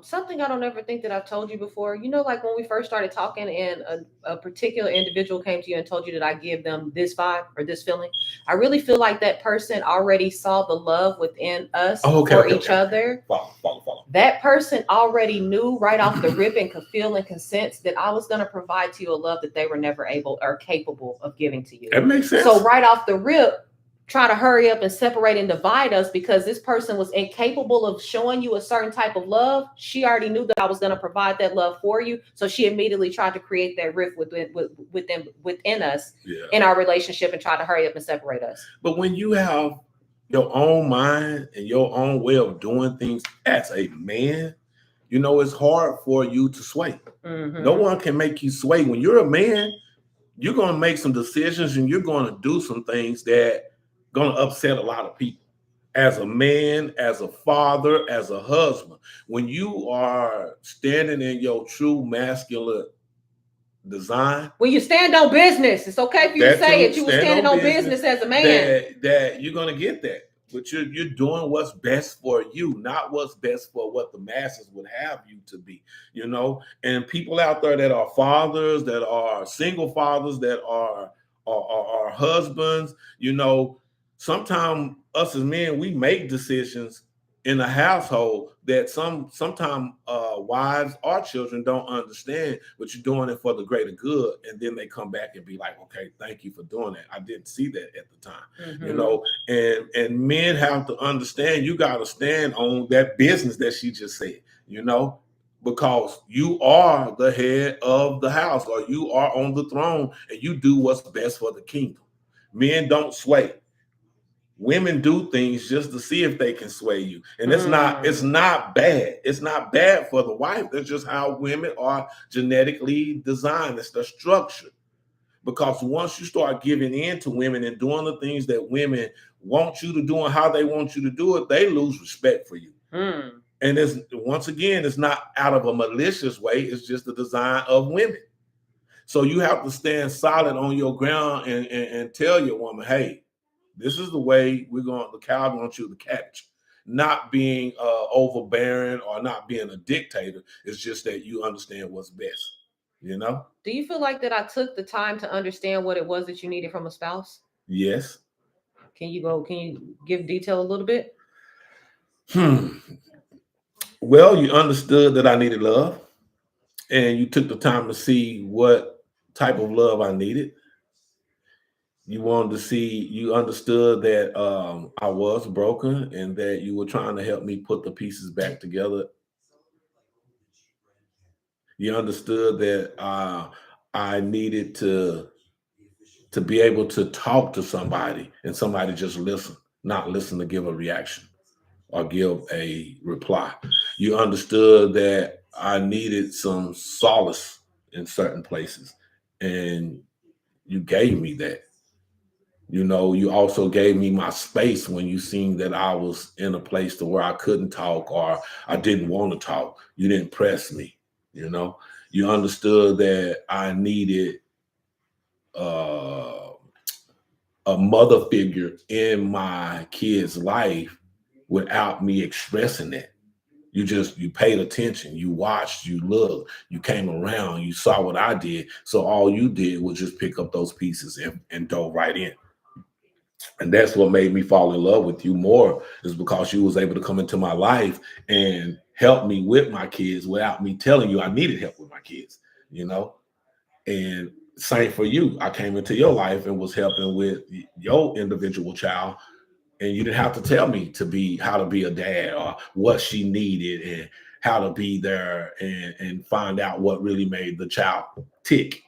Something I don't ever think that I've told you before. You know, like when we first started talking and a particular individual came to you and told you that I give them this vibe or this feeling. I really feel like that person already saw the love within us for each other. Follow. That person already knew right off the rip and could feel and can sense that I was going to provide to you a love that they were never able or capable of giving to you. That makes sense. So right off the rip, try to hurry up and separate and divide us because this person was incapable of showing you a certain type of love. She already knew that I was going to provide that love for you, so she immediately tried to create that rift within us, in our relationship, and try to hurry up and separate us. But when you have your own mind and your own way of doing things as a man, you know, it's hard for you to sway. Mm-hmm. No one can make you sway. When you're a man, you're going to make some decisions and you're going to do some things that going to upset a lot of people. As a man, as a father, as a husband, when you are standing in your true masculine design, when you stand on business, it's okay for you to say it. You were standing on business as a man. That you're going to get that. But you're doing what's best for you, not what's best for what the masses would have you to be, you know. And people out there that are fathers, that are single fathers, that are husbands, you know, sometimes us as men, we make decisions in a household that sometimes wives or children don't understand, but you're doing it for the greater good, and then they come back and be like, okay, thank you for doing that. I didn't see that at the time. Mm-hmm. You know, and men have to understand, you got to stand on that business that she just said, you know, because you are the head of the house, or you are on the throne, and you do what's best for the kingdom. Men don't sway. Women do things just to see if they can sway you. And it's not bad. It's not bad for the wife. That's just how women are genetically designed. It's the structure. Because once you start giving in to women and doing the things that women want you to do and how they want you to do it, they lose respect for you. And it's, once again, it's not out of a malicious way. It's just the design of women. So you have to stand solid on your ground and tell your woman, hey, this is the way the cow wants you to catch. Not being overbearing or not being a dictator. It's just that you understand what's best, you know? Do you feel like that I took the time to understand what it was that you needed from a spouse? Yes. Can you give detail a little bit? Well, you understood that I needed love, and you took the time to see what type of love I needed. You wanted to see, you understood that I was broken and that you were trying to help me put the pieces back together. You understood that I needed to be able to talk to somebody and somebody just listen, not listen to give a reaction or give a reply. You understood that I needed some solace in certain places, and you gave me that. You know, you also gave me my space when you seen that I was in a place to where I couldn't talk or I didn't want to talk. You didn't press me, you know. You understood that I needed a mother figure in my kid's life without me expressing that. You paid attention, you watched, you looked, you came around, you saw what I did. So all you did was just pick up those pieces and dove right in. And that's what made me fall in love with you more, is because you was able to come into my life and help me with my kids without me telling you I needed help with my kids, you know? And same for you. I came into your life and was helping with your individual child, and you didn't have to tell me how to be a dad or what she needed and how to be there and find out what really made the child tick,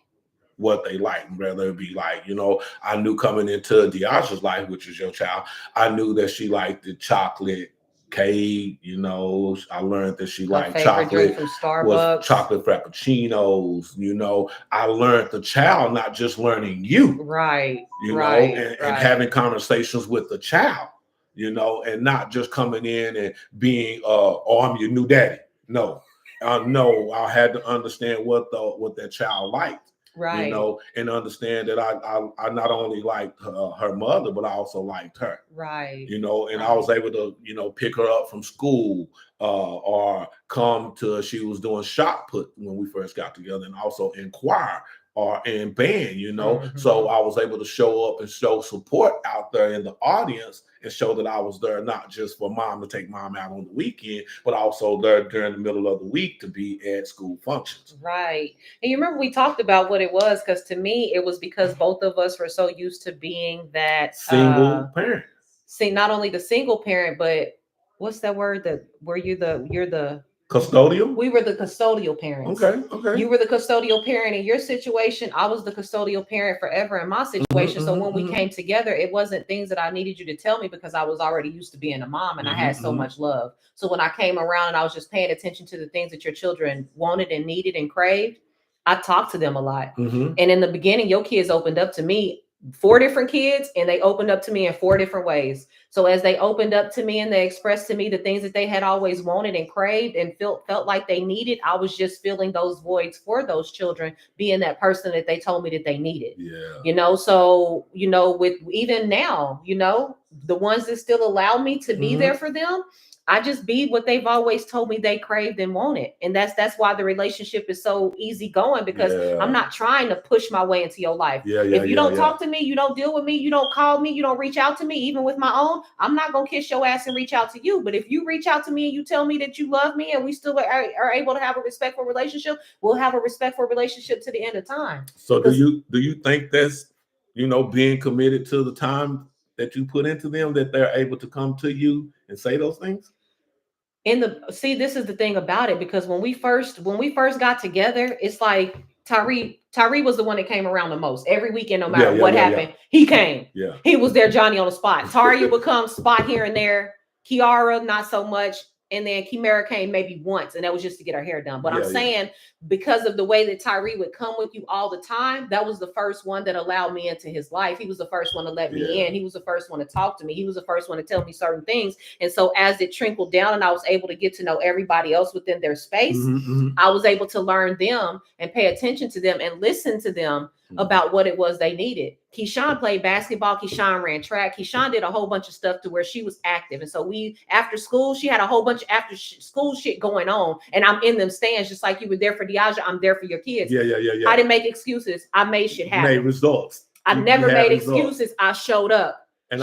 what they like, whether it be like, you know, I knew coming into Deaja's life, which is your child, I knew that she liked the chocolate cake, you know. I learned that she liked chocolate from Starbucks, was chocolate frappuccinos, you know. I learned the child, not just learning you, right, you know, and having conversations with the child, you know, and not just coming in and being oh, I'm your new daddy. No, I had to understand what that child liked. Right. You know, and understand that I not only liked her mother, but I also liked her. Right. You know, and I was able to, you know, pick her up from school or come to, she was doing shot put when we first got together, and also inquire or in band, So I was able to show up and show support out there in the audience and show that I was there not just for mom to take mom out on the weekend, but also there during the middle of the week to be at school functions. Right. And you remember we talked about what it was, because to me, it was because both of us were so used to being that single parent. See, not only the single parent, but what's that word that where you're the custodial? We were the custodial parents. Okay. You were the custodial parent in your situation. I was the custodial parent forever in my situation. So when we came together, it wasn't things that I needed you to tell me, because I was already used to being a mom and I had so much love. So when I came around and I was just paying attention to the things that your children wanted and needed and craved, I talked to them a lot. And in the beginning, your kids opened up to me, 4 different kids, and they opened up to me in 4 different ways. So as they opened up to me and they expressed to me the things that they had always wanted and craved and felt like they needed, I was just filling those voids for those children, being that person that they told me that they needed. So with even now, the ones that still allow me to be there for them, I just be what they've always told me they craved and wanted. And that's why the relationship is so easy going, because I'm not trying to push my way into your life. If you don't talk to me, you don't deal with me, you don't call me, you don't reach out to me, even with my own, I'm not going to kiss your ass and reach out to you. But if you reach out to me and you tell me that you love me and we still are able to have a respectful relationship, we'll have a respectful relationship to the end of time. So do you think that's, being committed to the time that you put into them, that they're able to come to you and say those things? This is the thing about it, because when we first got together, it's like Tyree was the one that came around the most every weekend, no matter what happened. He came. He was there, Johnny on the spot. Taria would come spot here and there. Kiara, not so much. And then Kimera came maybe once, and that was just to get her hair done. But I'm saying, because of the way that Tyree would come with you all the time, that was the first one that allowed me into his life. He was the first one to let me in. He was the first one to talk to me. He was the first one to tell me certain things. And so as it trickled down and I was able to get to know everybody else within their space, I was able to learn them and pay attention to them and listen to them about what it was they needed. Keyshawn played basketball. Keyshawn ran track. Keyshawn did a whole bunch of stuff to where she was active. And so after school, she had a whole bunch of after school shit going on. And I'm in them stands, just like you were there for Deaja. I'm there for your kids. I didn't make excuses. I made shit happen. Made results. I never made excuses. I showed up.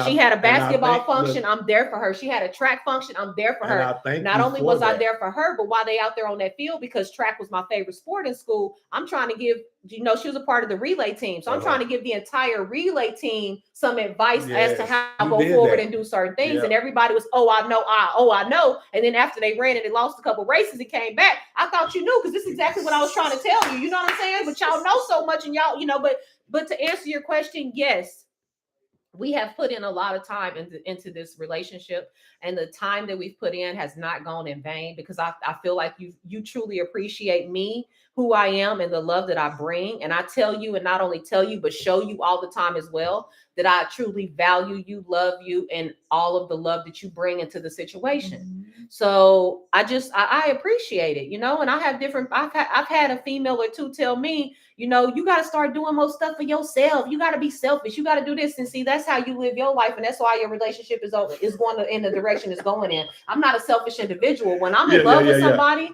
She had a basketball function, I'm there for her. She had a track function, I'm there for her. Not only was I there for her, but while they out there on that field, because track was my favorite sport in school, I'm trying to give, she was a part of the relay team. So I'm trying to give the entire relay team some advice as to how to go forward and do certain things. And everybody was, I know. And then after they ran and they lost a couple races and came back, I thought you knew, because this is exactly what I was trying to tell you. You know what I'm saying? But y'all know so much, and y'all, but to answer your question, yes. We have put in a lot of time into this relationship, and the time that we've put in has not gone in vain, because I feel like you truly appreciate me, who I am, and the love that I bring. And I tell you, and not only tell you, but show you all the time as well, that I truly value you, love you, and all of the love that you bring into the situation. So I appreciate it, and I have I've had a female or two tell me, you got to start doing more stuff for yourself. You got to be selfish. You got to do this. And see, that's how you live your life. And that's why your relationship is going in the direction it's going in. I'm not a selfish individual. When I'm in love with somebody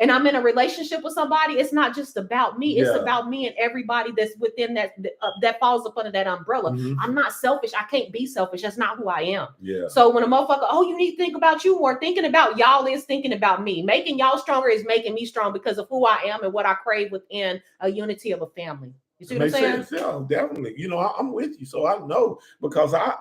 and I'm in a relationship with somebody, it's not just about me. It's about me and everybody that's within that falls up under that umbrella. I'm not selfish. I can't be selfish. That's not who I am. So when a motherfucker, you need to think about you more, thinking about y'all is thinking about me. Making y'all stronger is making me strong, because of who I am and what I crave within a unity of a family. You see what I'm saying? Yeah, definitely. I'm with you. So I know, because I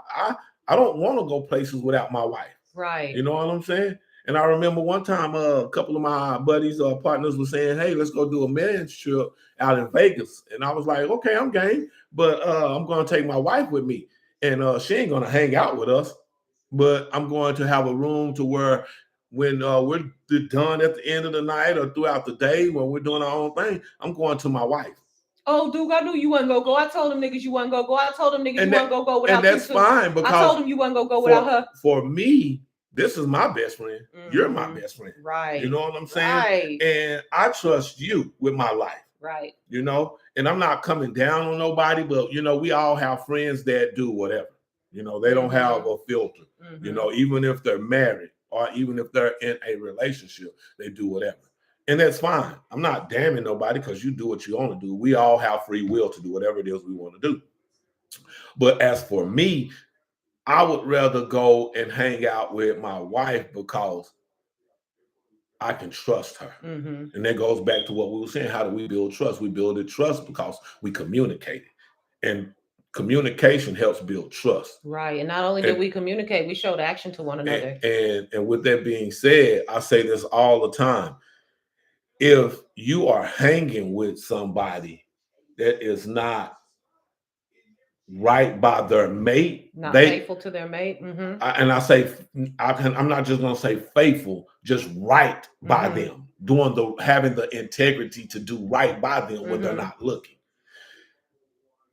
don't want to go places without my wife. Right. You know what I'm saying? And I remember one time a couple of my buddies or partners were saying, hey, let's go do a men's trip out in Vegas. And I was like, okay, I'm game, but I'm going to take my wife with me. And she ain't going to hang out with us, but I'm going to have a room to where when we're done at the end of the night or throughout the day when we're doing our own thing, I'm going to my wife. Oh, Duke, I knew you wasn't gonna go. I told them niggas you wasn't gonna go. I told them niggas you wasn't gonna go without. And that's fine, because I told them you wasn't gonna go without her. For me, this is my best friend. You're my best friend. Right. You know what I'm saying? Right. And I trust you with my life. Right. And I'm not coming down on nobody, but we all have friends that do whatever. They don't have a filter. Even if they're married or even if they're in a relationship, they do whatever. And that's fine. I'm not damning nobody because you do what you want to do. We all have free will to do whatever it is we want to do. But as for me, I would rather go and hang out with my wife because I can trust her. Mm-hmm. And that goes back to what we were saying. How do we build trust? We build it trust because we communicate it. And communication helps build trust. Right. And not only did we communicate, we showed action to one another. And with that being said, I say this all the time. If you are hanging with somebody that is not right by their mate, not faithful to their mate. Mm-hmm. I'm not just going to say faithful, just right by them, having the integrity to do right by them when they're not looking.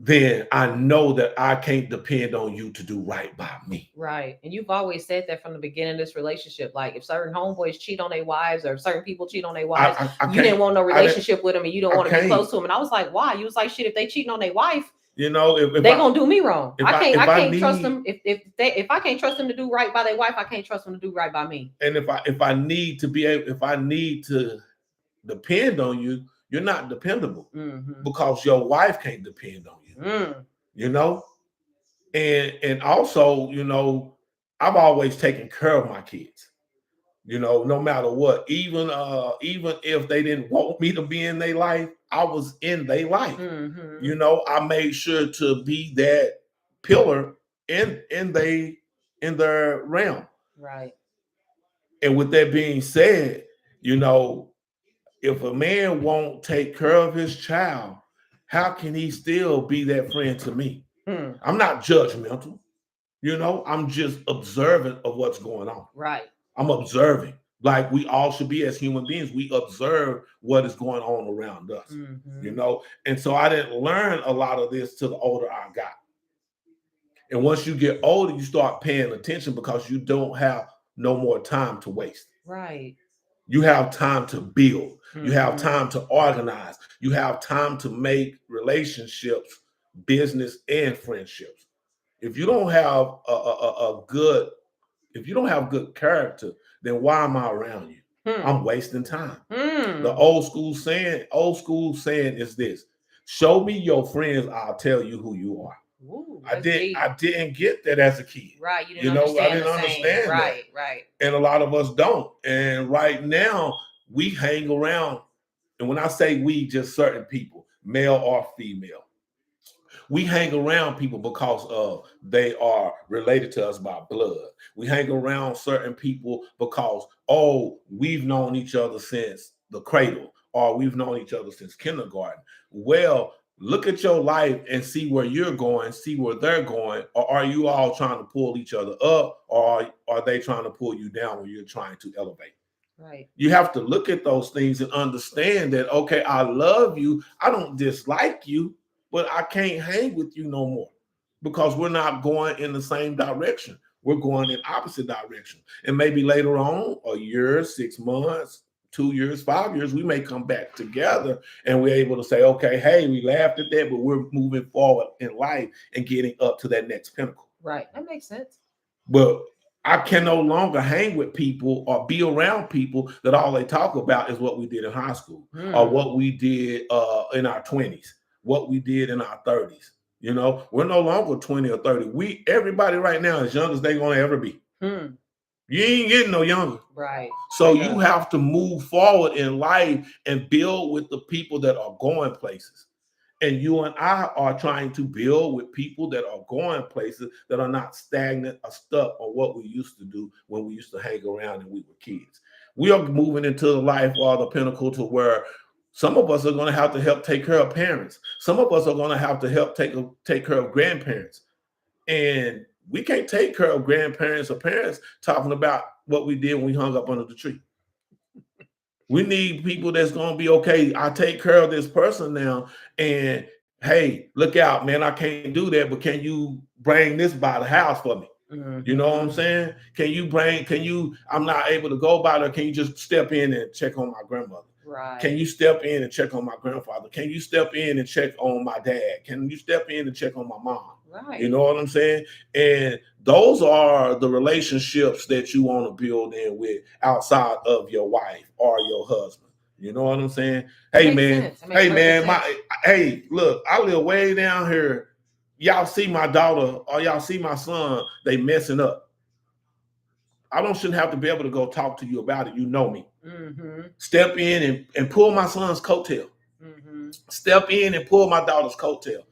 Then I know that I can't depend on you to do right by me. Right. And you've always said that from the beginning of this relationship. Like if certain homeboys cheat on their wives or certain people cheat on their wives, you didn't want no relationship with them and you don't want to be close to them. And I was like, why? You was like, shit, if they cheating on their wife, you know, if they're gonna do me wrong. I can't trust them. If I can't trust them to do right by their wife, I can't trust them to do right by me. And if I need to depend on you, you're not dependable because your wife can't depend on you. You know, and also, you know, I've always taken care of my kids. You know, no matter what, even if they didn't want me to be in their life, I was in their life. You know, I made sure to be that pillar in their realm. Right. And with that being said, you know, if a man won't take care of his child, how can he still be that friend to me? I'm not judgmental. You know, I'm just observant of what's going on. Right. I'm observing. Like we all should be as human beings. We observe what is going on around us. You know, and so I didn't learn a lot of this till the older I got. And once you get older, you start paying attention because you don't have no more time to waste. Right. You have time to build. You have time to organize. You have time to make relationships, business, and friendships. If you don't have if you don't have good character, then why am I around you? I'm wasting time. The old school saying is this: show me your friends, I'll tell you who you are. Ooh, I didn't get that as a kid. Right. You know, I didn't understand that. Right. And a lot of us don't. And right now we hang around. And when I say we, just certain people, male or female. We hang around people because they are related to us by blood. We hang around certain people because, we've known each other since the cradle, or we've known each other since kindergarten. Well, look at your life and see where you're going, see where they're going, or are you all trying to pull each other up, or are they trying to pull you down when you're trying to elevate? Right. You have to look at those things and understand that, okay, I love you. I don't dislike you, but I can't hang with you no more because we're not going in the same direction. We're going in opposite direction. And maybe later on, a year, 6 months, 2 years, 5 years, we may come back together and we're able to say, okay, hey, we laughed at that, but we're moving forward in life and getting up to that next pinnacle. Right. That makes sense. But I can no longer hang with people or be around people that all they talk about is what we did in high school or what we did in our 20s, what we did in our 30s. You know, we're no longer 20 or 30. Everybody right now is young as they're going to ever be. You ain't getting no younger. Right. So you have to move forward in life and build with the people that are going places. And you and I are trying to build with people that are going places that are not stagnant or stuck on what we used to do when we used to hang around and we were kids. We are moving into the life or the pinnacle to where some of us are going to have to help take care of parents. Some of us are going to have to help take care of grandparents. And we can't take care of grandparents or parents talking about what we did when we hung up under the tree. We need people that's going to be, okay, I take care of this person now. And hey, look out, man, I can't do that, but can you bring this by the house for me? You know what I'm saying? I'm not able to go by there. Can you just step in and check on my grandmother? Right. Can you step in and check on my grandfather? Can you step in and check on my dad? Can you step in and check on my mom? Right. You know what I'm saying? And those are the relationships that you want to build in with outside of your wife or your husband. You know what I'm saying? It Hey makes man, sense. It makes perfect sense. hey, look, I live way down here. Y'all see my daughter or y'all see my son, they messing up. I don't shouldn't have to be able to go talk to you about it. You know me. Mm-hmm. Step in and pull my son's coattail. Mm-hmm. Step in and pull my daughter's coattail.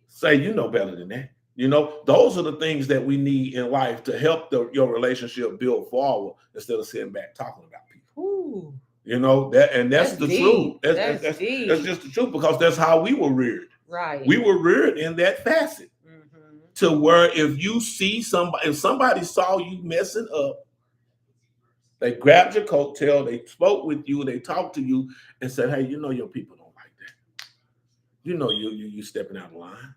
Say, you know better than that. You know, those are the things that we need in life to help your relationship build forward instead of sitting back talking about people. Ooh. You know that, and that's the truth. Deep. That's deep. That's just the truth because that's how we were reared. Right. We were reared in that facet to where if you see somebody, if somebody saw you messing up, they grabbed your coattail, they spoke with you, they talked to you, and said, "Hey, you know your people don't like that. You know you stepping out of line."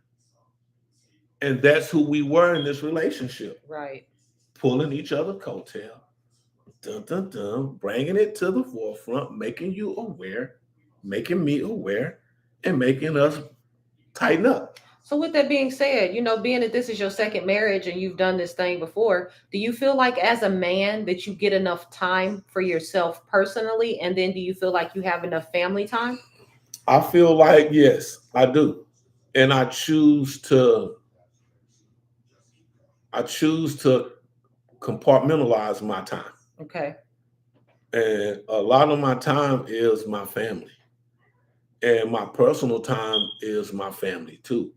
And that's who we were in this relationship. Right. Pulling each other coattail, dun dun dun, bringing it to the forefront, making you aware, making me aware, and making us tighten up. So with that being said, being that this is your second marriage and you've done this thing before, do you feel like as a man that you get enough time for yourself personally? And then do you feel like you have enough family time? I feel like yes, I do. And I choose to compartmentalize my time. Okay. And a lot of my time is my family. And my personal time is my family too.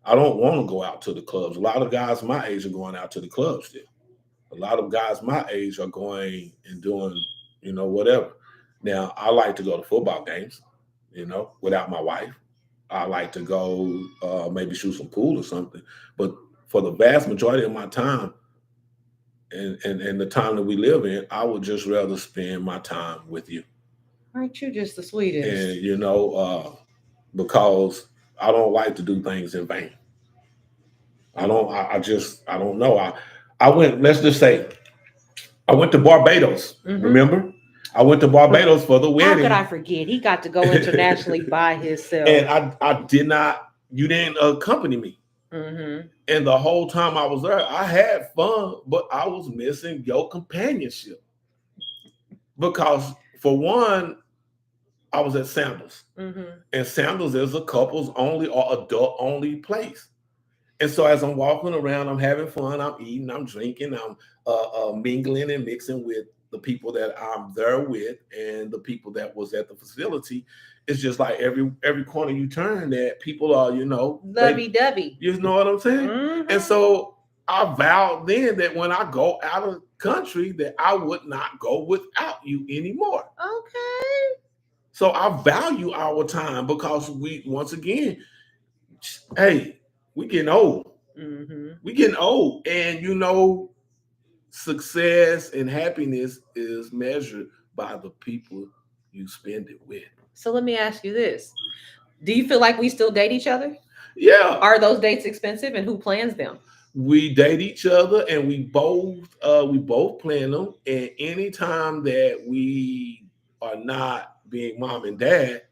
I don't want to go out to the clubs. A lot of guys my age are going out to the clubs still. A lot of guys my age are going and doing, whatever. Now, I like to go to football games, without my wife. I like to go maybe shoot some pool or something. But for the vast majority of my time and the time that we live in, I would just rather spend my time with you. Aren't you just the sweetest? And, because I don't like to do things in vain. I don't know. I went, let's just say, I went to Barbados. Mm-hmm. Remember? I went to Barbados for the wedding. How could I forget? He got to go internationally by himself. And I did not, you didn't accompany me. Mm-hmm. And the whole time I was there, I had fun, but I was missing your companionship. Because for one, I was at Sandals. Mm-hmm. And Sandals is a couples only or adult only place. And so as I'm walking around, I'm having fun, I'm eating, I'm drinking, I'm mingling and mixing with the people that I'm there with and the people that was at the facility. It's just like every corner you turn that people are, lovey-dovey. You know what I'm saying? Mm-hmm. And so I vowed then that when I go out of the country that I would not go without you anymore. Okay. So I value our time because we, once again, hey, we getting old. Mm-hmm. We getting old. And success and happiness is measured by the people you spend it with. So let me ask you this. Do you feel like we still date each other? Yeah. Are those dates expensive and who plans them? We date each other and we both plan them. And anytime that we are not being mom and dad,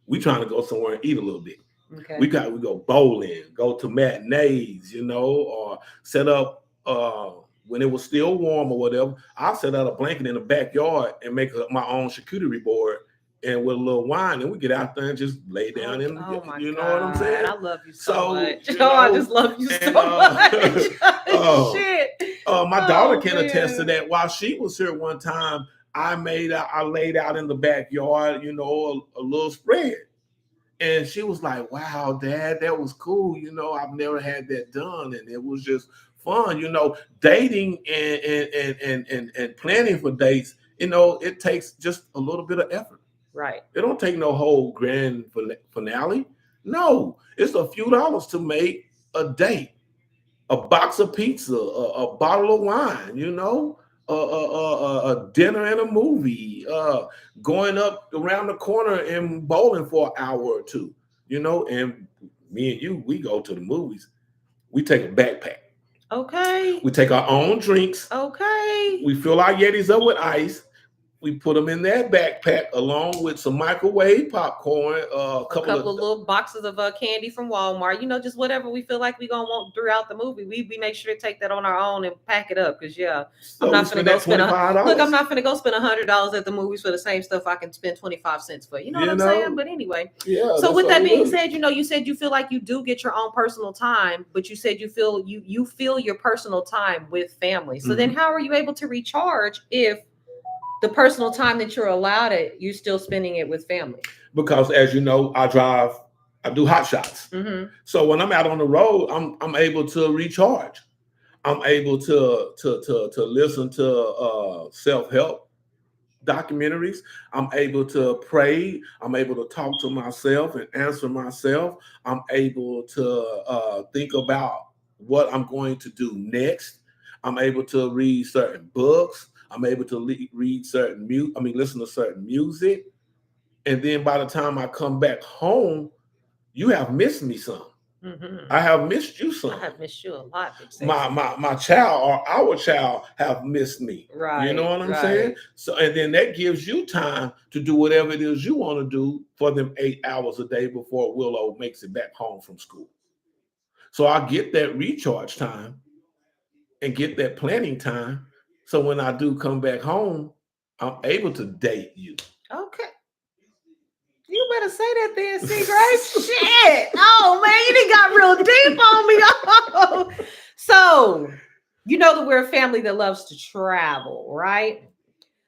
we trying to go somewhere and eat a little bit. Okay. We go bowling, go to matinees, or set up when it was still warm or whatever. I'll set out a blanket in the backyard and make my own charcuterie board and with a little wine, and we get out there and just lay down in. Oh my you know God. What I'm saying? I love you so much. I just love you so much. Shit. My daughter can attest to that. While she was here one time, I laid out in the backyard, a little spread. And she was like, wow, Dad, that was cool. I've never had that done. And it was just fun. Dating and planning for dates, it takes just a little bit of effort. Right. It don't take no whole grand finale. No, it's a few dollars to make a date, a box of pizza, a bottle of wine, a dinner and a movie, going up around the corner and bowling for an hour or two, and me and you, we go to the movies. We take a backpack. Okay. We take our own drinks. Okay. We fill our Yetis up with ice. we put them in that backpack along with some microwave popcorn, a couple of little boxes of candy from Walmart. You know, just whatever we feel like we gonna want throughout the movie. We make sure to take that on our own and pack it up. Cause yeah, so I'm not gonna go spend $25. I'm not gonna go spend $100 at the movies for the same stuff I can spend 25 cents for. You know what I'm saying? But anyway, yeah. So with that being said, you know, you said you feel like you do get your own personal time, but you said you feel your personal time with family. So then how are you able to recharge if the personal time that you're allowed it, you're still spending it with family? Because as you know, I do hot shots. So when I'm out on the road, I'm able to recharge. I'm able to listen to self-help documentaries. I'm able to pray. I'm able to talk to myself and answer myself. I'm able to think about what I'm going to do next. I'm able to read certain books. I'm able to read certain listen to certain music. And then by the time I come back home, you have missed me some. I have missed you some. I have missed you a lot. My child or our child have missed me. Right. You know what I'm saying? So, and then that gives you time to do whatever it is you want to do for them 8 hours a day before Willow makes it back home from school. So I get that recharge time and get that planning time. So when I do come back home, I'm able to date you. Okay. You better say that then, Seagraves. Shit. Oh, man, you done got real deep on me. Oh. So, you know that we're a family that loves to travel, right?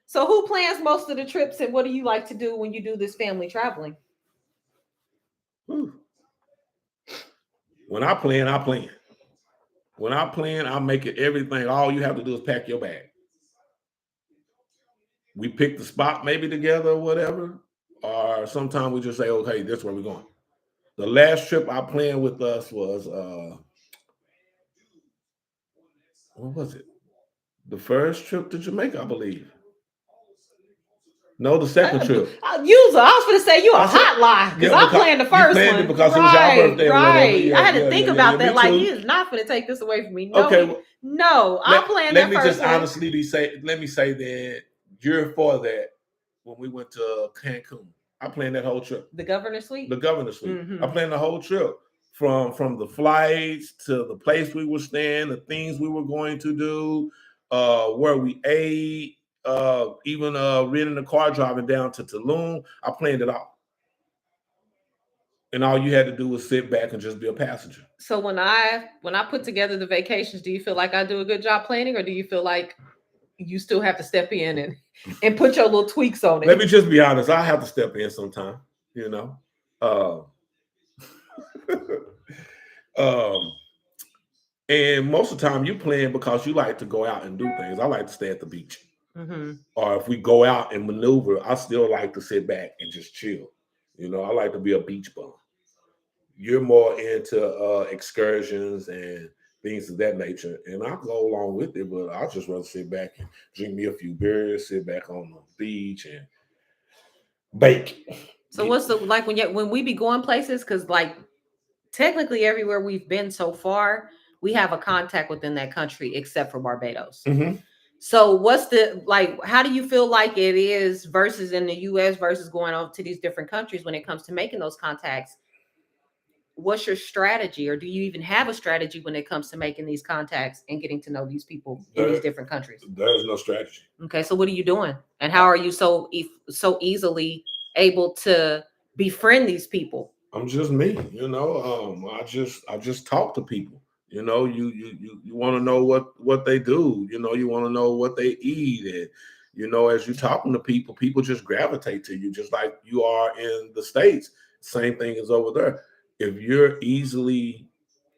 So who plans most of the trips and what do you like to do when you do this family traveling? When I plan, I plan. When I plan, I make it everything. All you have to do is pack your bag. We pick the spot maybe together or whatever. Or sometimes we just say, okay, this is where we're going. The last trip I planned with us was what was it? The first trip to Jamaica, I believe. No, the second trip. I was going to say you a hot lie because I planned the first one. Because it was your birthday. Right. Yeah, I had to think about that. Like, he is not going to take this away from me. No, okay. No, I planned that first. Let me say that you're for that when we went to Cancun. I planned that whole trip. The Governor's Suite? The Governor's Suite. I planned the whole trip. From the flights to the place we were staying, the things we were going to do, where we ate, even renting a car driving down to Tulum. I planned it all. And all you had to do was sit back and just be a passenger. So when I put together the vacations, do you feel like I do a good job planning, or do you feel like you still have to step in and put your little tweaks on it? Let me just be honest. I have to step in sometime, you know. And most of the time you plan because you like to go out and do things. I like to stay at the beach. Or if we go out and maneuver, I still like to sit back and just chill. You know, I like to be a beach bum. You're more into excursions and things of that nature. And I'll go along with it, but I'll just rather sit back and drink me a few beers, sit back on the beach and bake. So what's the like when we be going places? Because like technically everywhere we've been so far, we have a contact within that country except for Barbados. So what's the like? How do you feel like it is versus in the U.S. versus going on to these different countries when it comes to making those contacts? What's your strategy, or do you even have a strategy when it comes to making these contacts and getting to know these people in these different countries? There's no strategy. Okay, so what are you doing, and how are you so easily able to befriend these people? I'm just me, you know. I just talk to people. You know, you want to know what they do. You know, you want to know what they eat, and you know, as you're talking to people, people just gravitate to you, just like you are in the States. Same thing is over there. If you're easily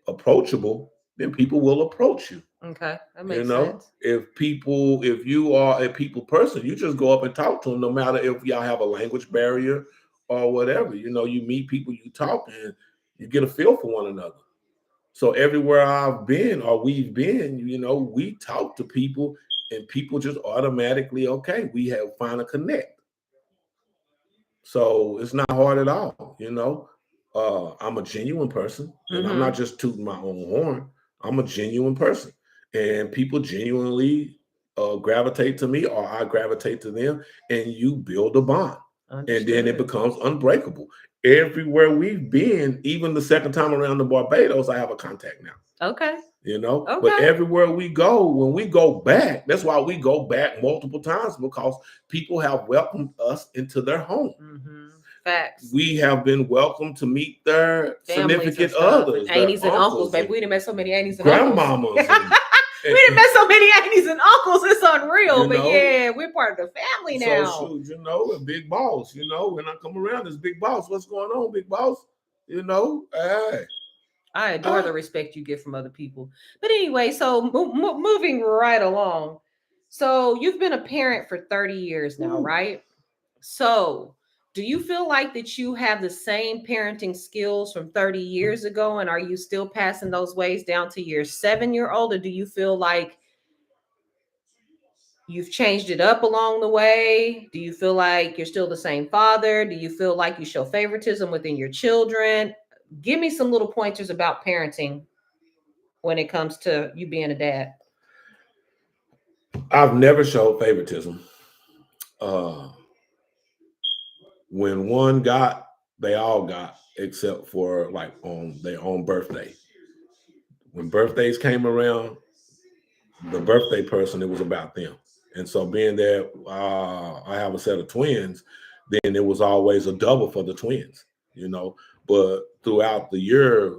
approachable, then people will approach you. Okay, that makes sense. If you are a people person, you just go up and talk to them, no matter if y'all have a language barrier or whatever. You know, you meet people, you talk, and you get a feel for one another. So everywhere I've been or we've been, you know, we talk to people and people just automatically, okay, we have find a connect. So it's not hard at all, you know. I'm a genuine person, and I'm not just tooting my own horn. I'm a genuine person, and people genuinely gravitate to me or I gravitate to them, and you build a bond. And then it Understood. becomes unbreakable. Everywhere we've been, even the second time around the Barbados, I have a contact now. Okay. But Okay. everywhere we go, when we go back, that's why we go back multiple times, because people have welcomed us into their home. Facts. We have been welcomed to meet their Families and significant stuff, and others, their aunties and uncles, baby. We done met so many aunties and uncles. grandmamas. We done met so many aunties and uncles. It's unreal. You But know? yeah, we're part of the family now. So shoot, a big boss. When I come around, this big boss. What's going on, big boss? Hey. I adore the respect you get from other people. But anyway, so moving right along. So you've been a parent for 30 years now, right? So do you feel like that you have the same parenting skills from 30 years ago? And are you still passing those ways down to your 7-year-old? Or do you feel like you've changed it up along the way? Do you feel like you're still the same father? Do you feel like you show favoritism within your children? Give me some little pointers about parenting when it comes to you being a dad. I've never showed favoritism. When one got, they all got, except for like on their own birthday. When birthdays came around, the birthday person, it was about them. And so being that I have a set of twins, then it was always a double for the twins, But throughout the year,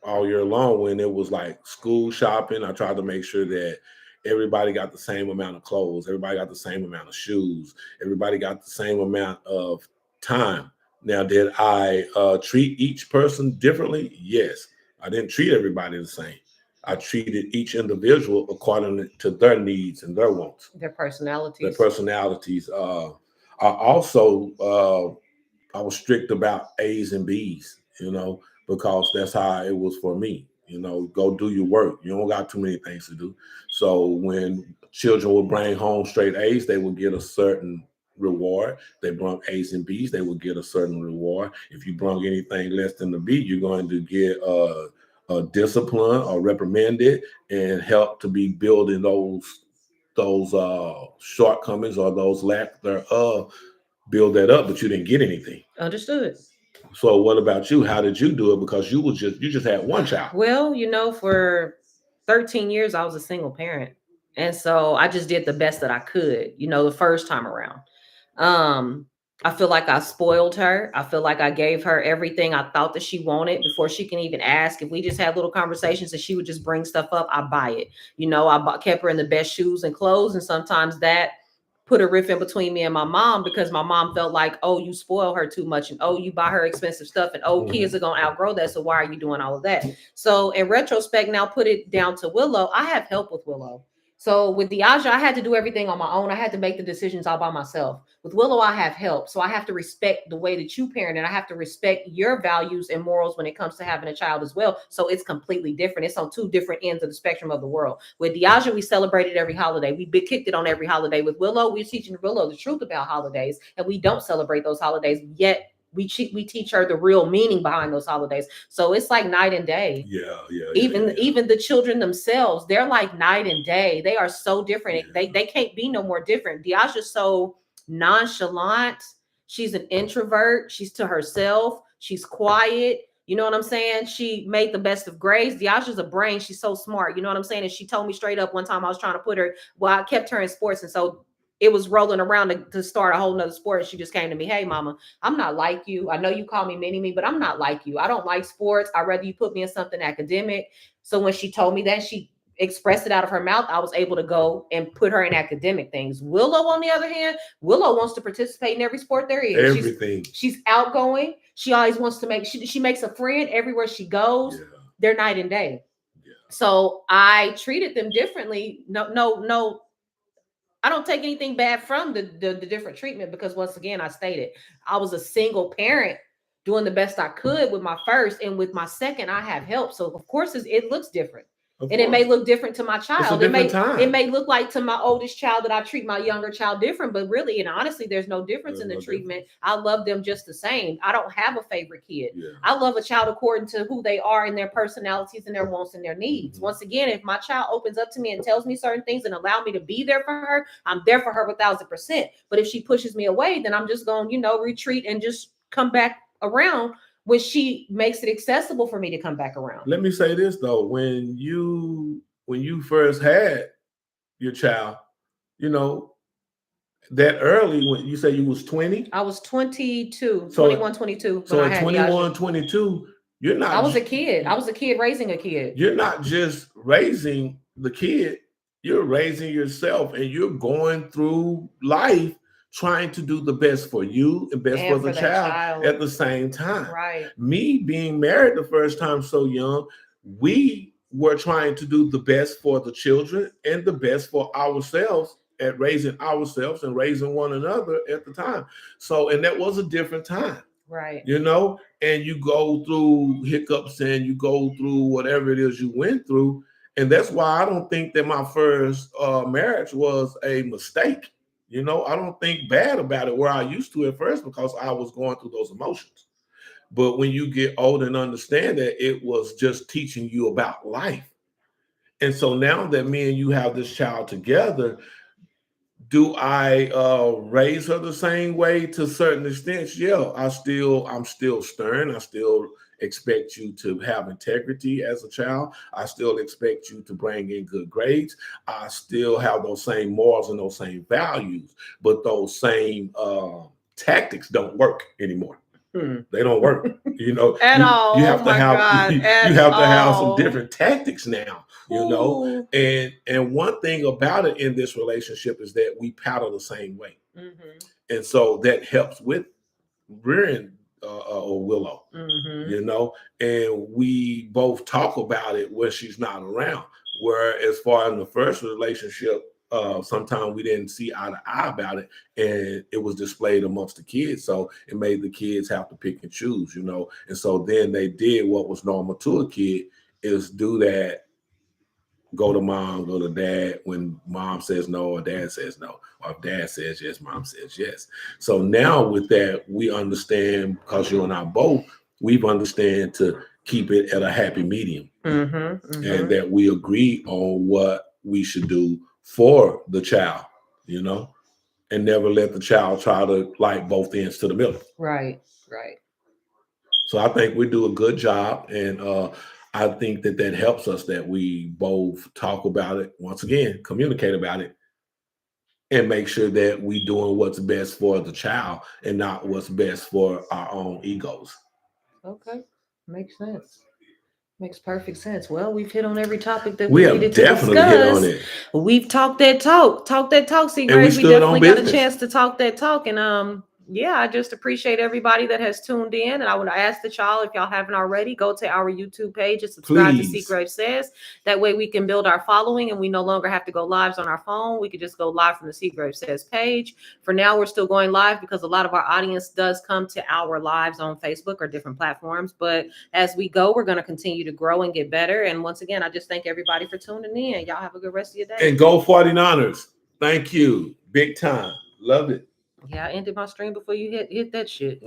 all year long, when it was like school shopping, I tried to make sure that everybody got the same amount of clothes, everybody got the same amount of shoes, everybody got the same amount of time. Now, did I treat each person differently? Yes. I didn't treat everybody the same. I treated each individual according to their needs and their wants, their personalities. I also I was strict about A's and B's, because that's how it was for me. Go do your work. You don't got too many things to do. So when children would bring home straight A's, they would get a certain reward. They brought A's and B's, they would get a certain reward. If you brought anything less than the B, you're going to get a discipline or reprimanded and help to be building those shortcomings or those lack thereof, build that up, but you didn't get anything. Understood. So what about you? How did you do it? Because you just had one child. Well, for 13 years, I was a single parent. And so I just did the best that I could, the first time around. I feel like I spoiled her. I feel like I gave her everything I thought that she wanted before she can even ask. If we just had little conversations and she would just bring stuff up, I buy it. I kept her in the best shoes and clothes. And sometimes that put a rift in between me and my mom, because my mom felt like, oh, you spoil her too much, and oh, you buy her expensive stuff, and oh, kids are going to outgrow that. So why are you doing all of that? So in retrospect, now put it down to Willow. I have help with Willow. So with Diaja, I had to do everything on my own. I had to make the decisions all by myself. With Willow, I have help. So I have to respect the way that you parent, and I have to respect your values and morals when it comes to having a child as well. So it's completely different. It's on two different ends of the spectrum of the world. With Diaja, we celebrated every holiday. We kicked it on every holiday. With Willow, we're teaching Willow the truth about holidays, and we don't celebrate those holidays yet. We teach her the real meaning behind those holidays. So it's like night and day. Yeah. Even the children themselves, they're like night and day. They are so different. Yeah. They can't be no more different. Diaja's so nonchalant. She's an introvert. She's to herself. She's quiet. You know what I'm saying? She made the best of grades. Diaja's a brain. She's so smart. You know what I'm saying? And she told me straight up one time, I was trying to put her, I kept her in sports. And so it was rolling around to start a whole nother sport. And she just came to me, hey, mama, I'm not like you. I know you call me mini-me, but I'm not like you. I don't like sports. I'd rather you put me in something academic. So when she told me that, she expressed it out of her mouth. I was able to go and put her in academic things. Willow, on the other hand, Willow wants to participate in every sport there is. Everything. She's outgoing. She always wants to she makes a friend everywhere she goes. Yeah. They're night and day. Yeah. So I treated them differently. No. I don't take anything bad from the different treatment, because once again, I stated I was a single parent doing the best I could with my first, and with my second, I have help. So of course it looks different. And it may look different to my child. It's a different time. It may look like to my oldest child that I treat my younger child different, but really and honestly, there's no difference in the treatment. I love them just the same. I don't have a favorite kid. Yeah. I love a child according to who they are and their personalities and their wants and their needs. Once again, if my child opens up to me and tells me certain things and allow me to be there for her, I'm there for her 1,000%. But if she pushes me away, then I'm just going, retreat and just come back around when she makes it accessible for me to come back around. Let me say this though, when you first had your child, that early, when you say you was 20? I was 22, 21, 22. So at 21, 22, you're not. I was a kid. I was a kid raising a kid. You're not just raising the kid, you're raising yourself, and you're going through life trying to do the best for you and best for the child at the same time. Right. Me being married the first time so young, we were trying to do the best for the children and the best for ourselves at raising ourselves and raising one another at the time. So, and that was a different time. Right. And you go through hiccups and you go through whatever it is you went through. And that's why I don't think that my first marriage was a mistake. I don't think bad about it where I used to at first because I was going through those emotions. But when you get older and understand that it was just teaching you about life. And so now that me and you have this child together, do I raise her the same way to certain extents? Yeah, I'm still stern. I still expect you to have integrity as a child. I still expect you to bring in good grades. I still have those same morals and those same values, but those same tactics don't work anymore. They don't work. At all. You have to have you have to have some different tactics now. And one thing about it in this relationship is that we paddle the same way, and so that helps with rearing a willow. And we both talk about it when she's not around. Where as far as the first relationship, sometimes we didn't see eye to eye about it, and it was displayed amongst the kids. So it made the kids have to pick and choose, And so then they did what was normal to a kid is do that. Go to mom, go to dad when mom says no or dad says no. Or if dad says yes, mom says yes. So now with that, we understand, because you and I both, we've understand to keep it at a happy medium. And that we agree on what we should do for the child, and never let the child try to like both ends to the middle. Right. So I think we do a good job, and I think that helps us that we both talk about it, once again, communicate about it, and make sure that we doing what's best for the child and not what's best for our own egos. Okay. Makes sense. Makes perfect sense. Well, we've hit on every topic that we needed to discuss. Hit on it. We've talked that talk. Seagraves. We definitely got a chance to talk that talk. And I just appreciate everybody that has tuned in. And I would ask that y'all, if y'all haven't already, go to our YouTube page and subscribe to Seagraves Says. That way we can build our following and we no longer have to go lives on our phone. We could just go live from the Seagraves Says page. For now, we're still going live because a lot of our audience does come to our lives on Facebook or different platforms. But as we go, we're going to continue to grow and get better. And once again, I just thank everybody for tuning in. Y'all have a good rest of your day. And go 49ers. Thank you. Big time. Love it. Yeah, I ended my stream before you hit that shit.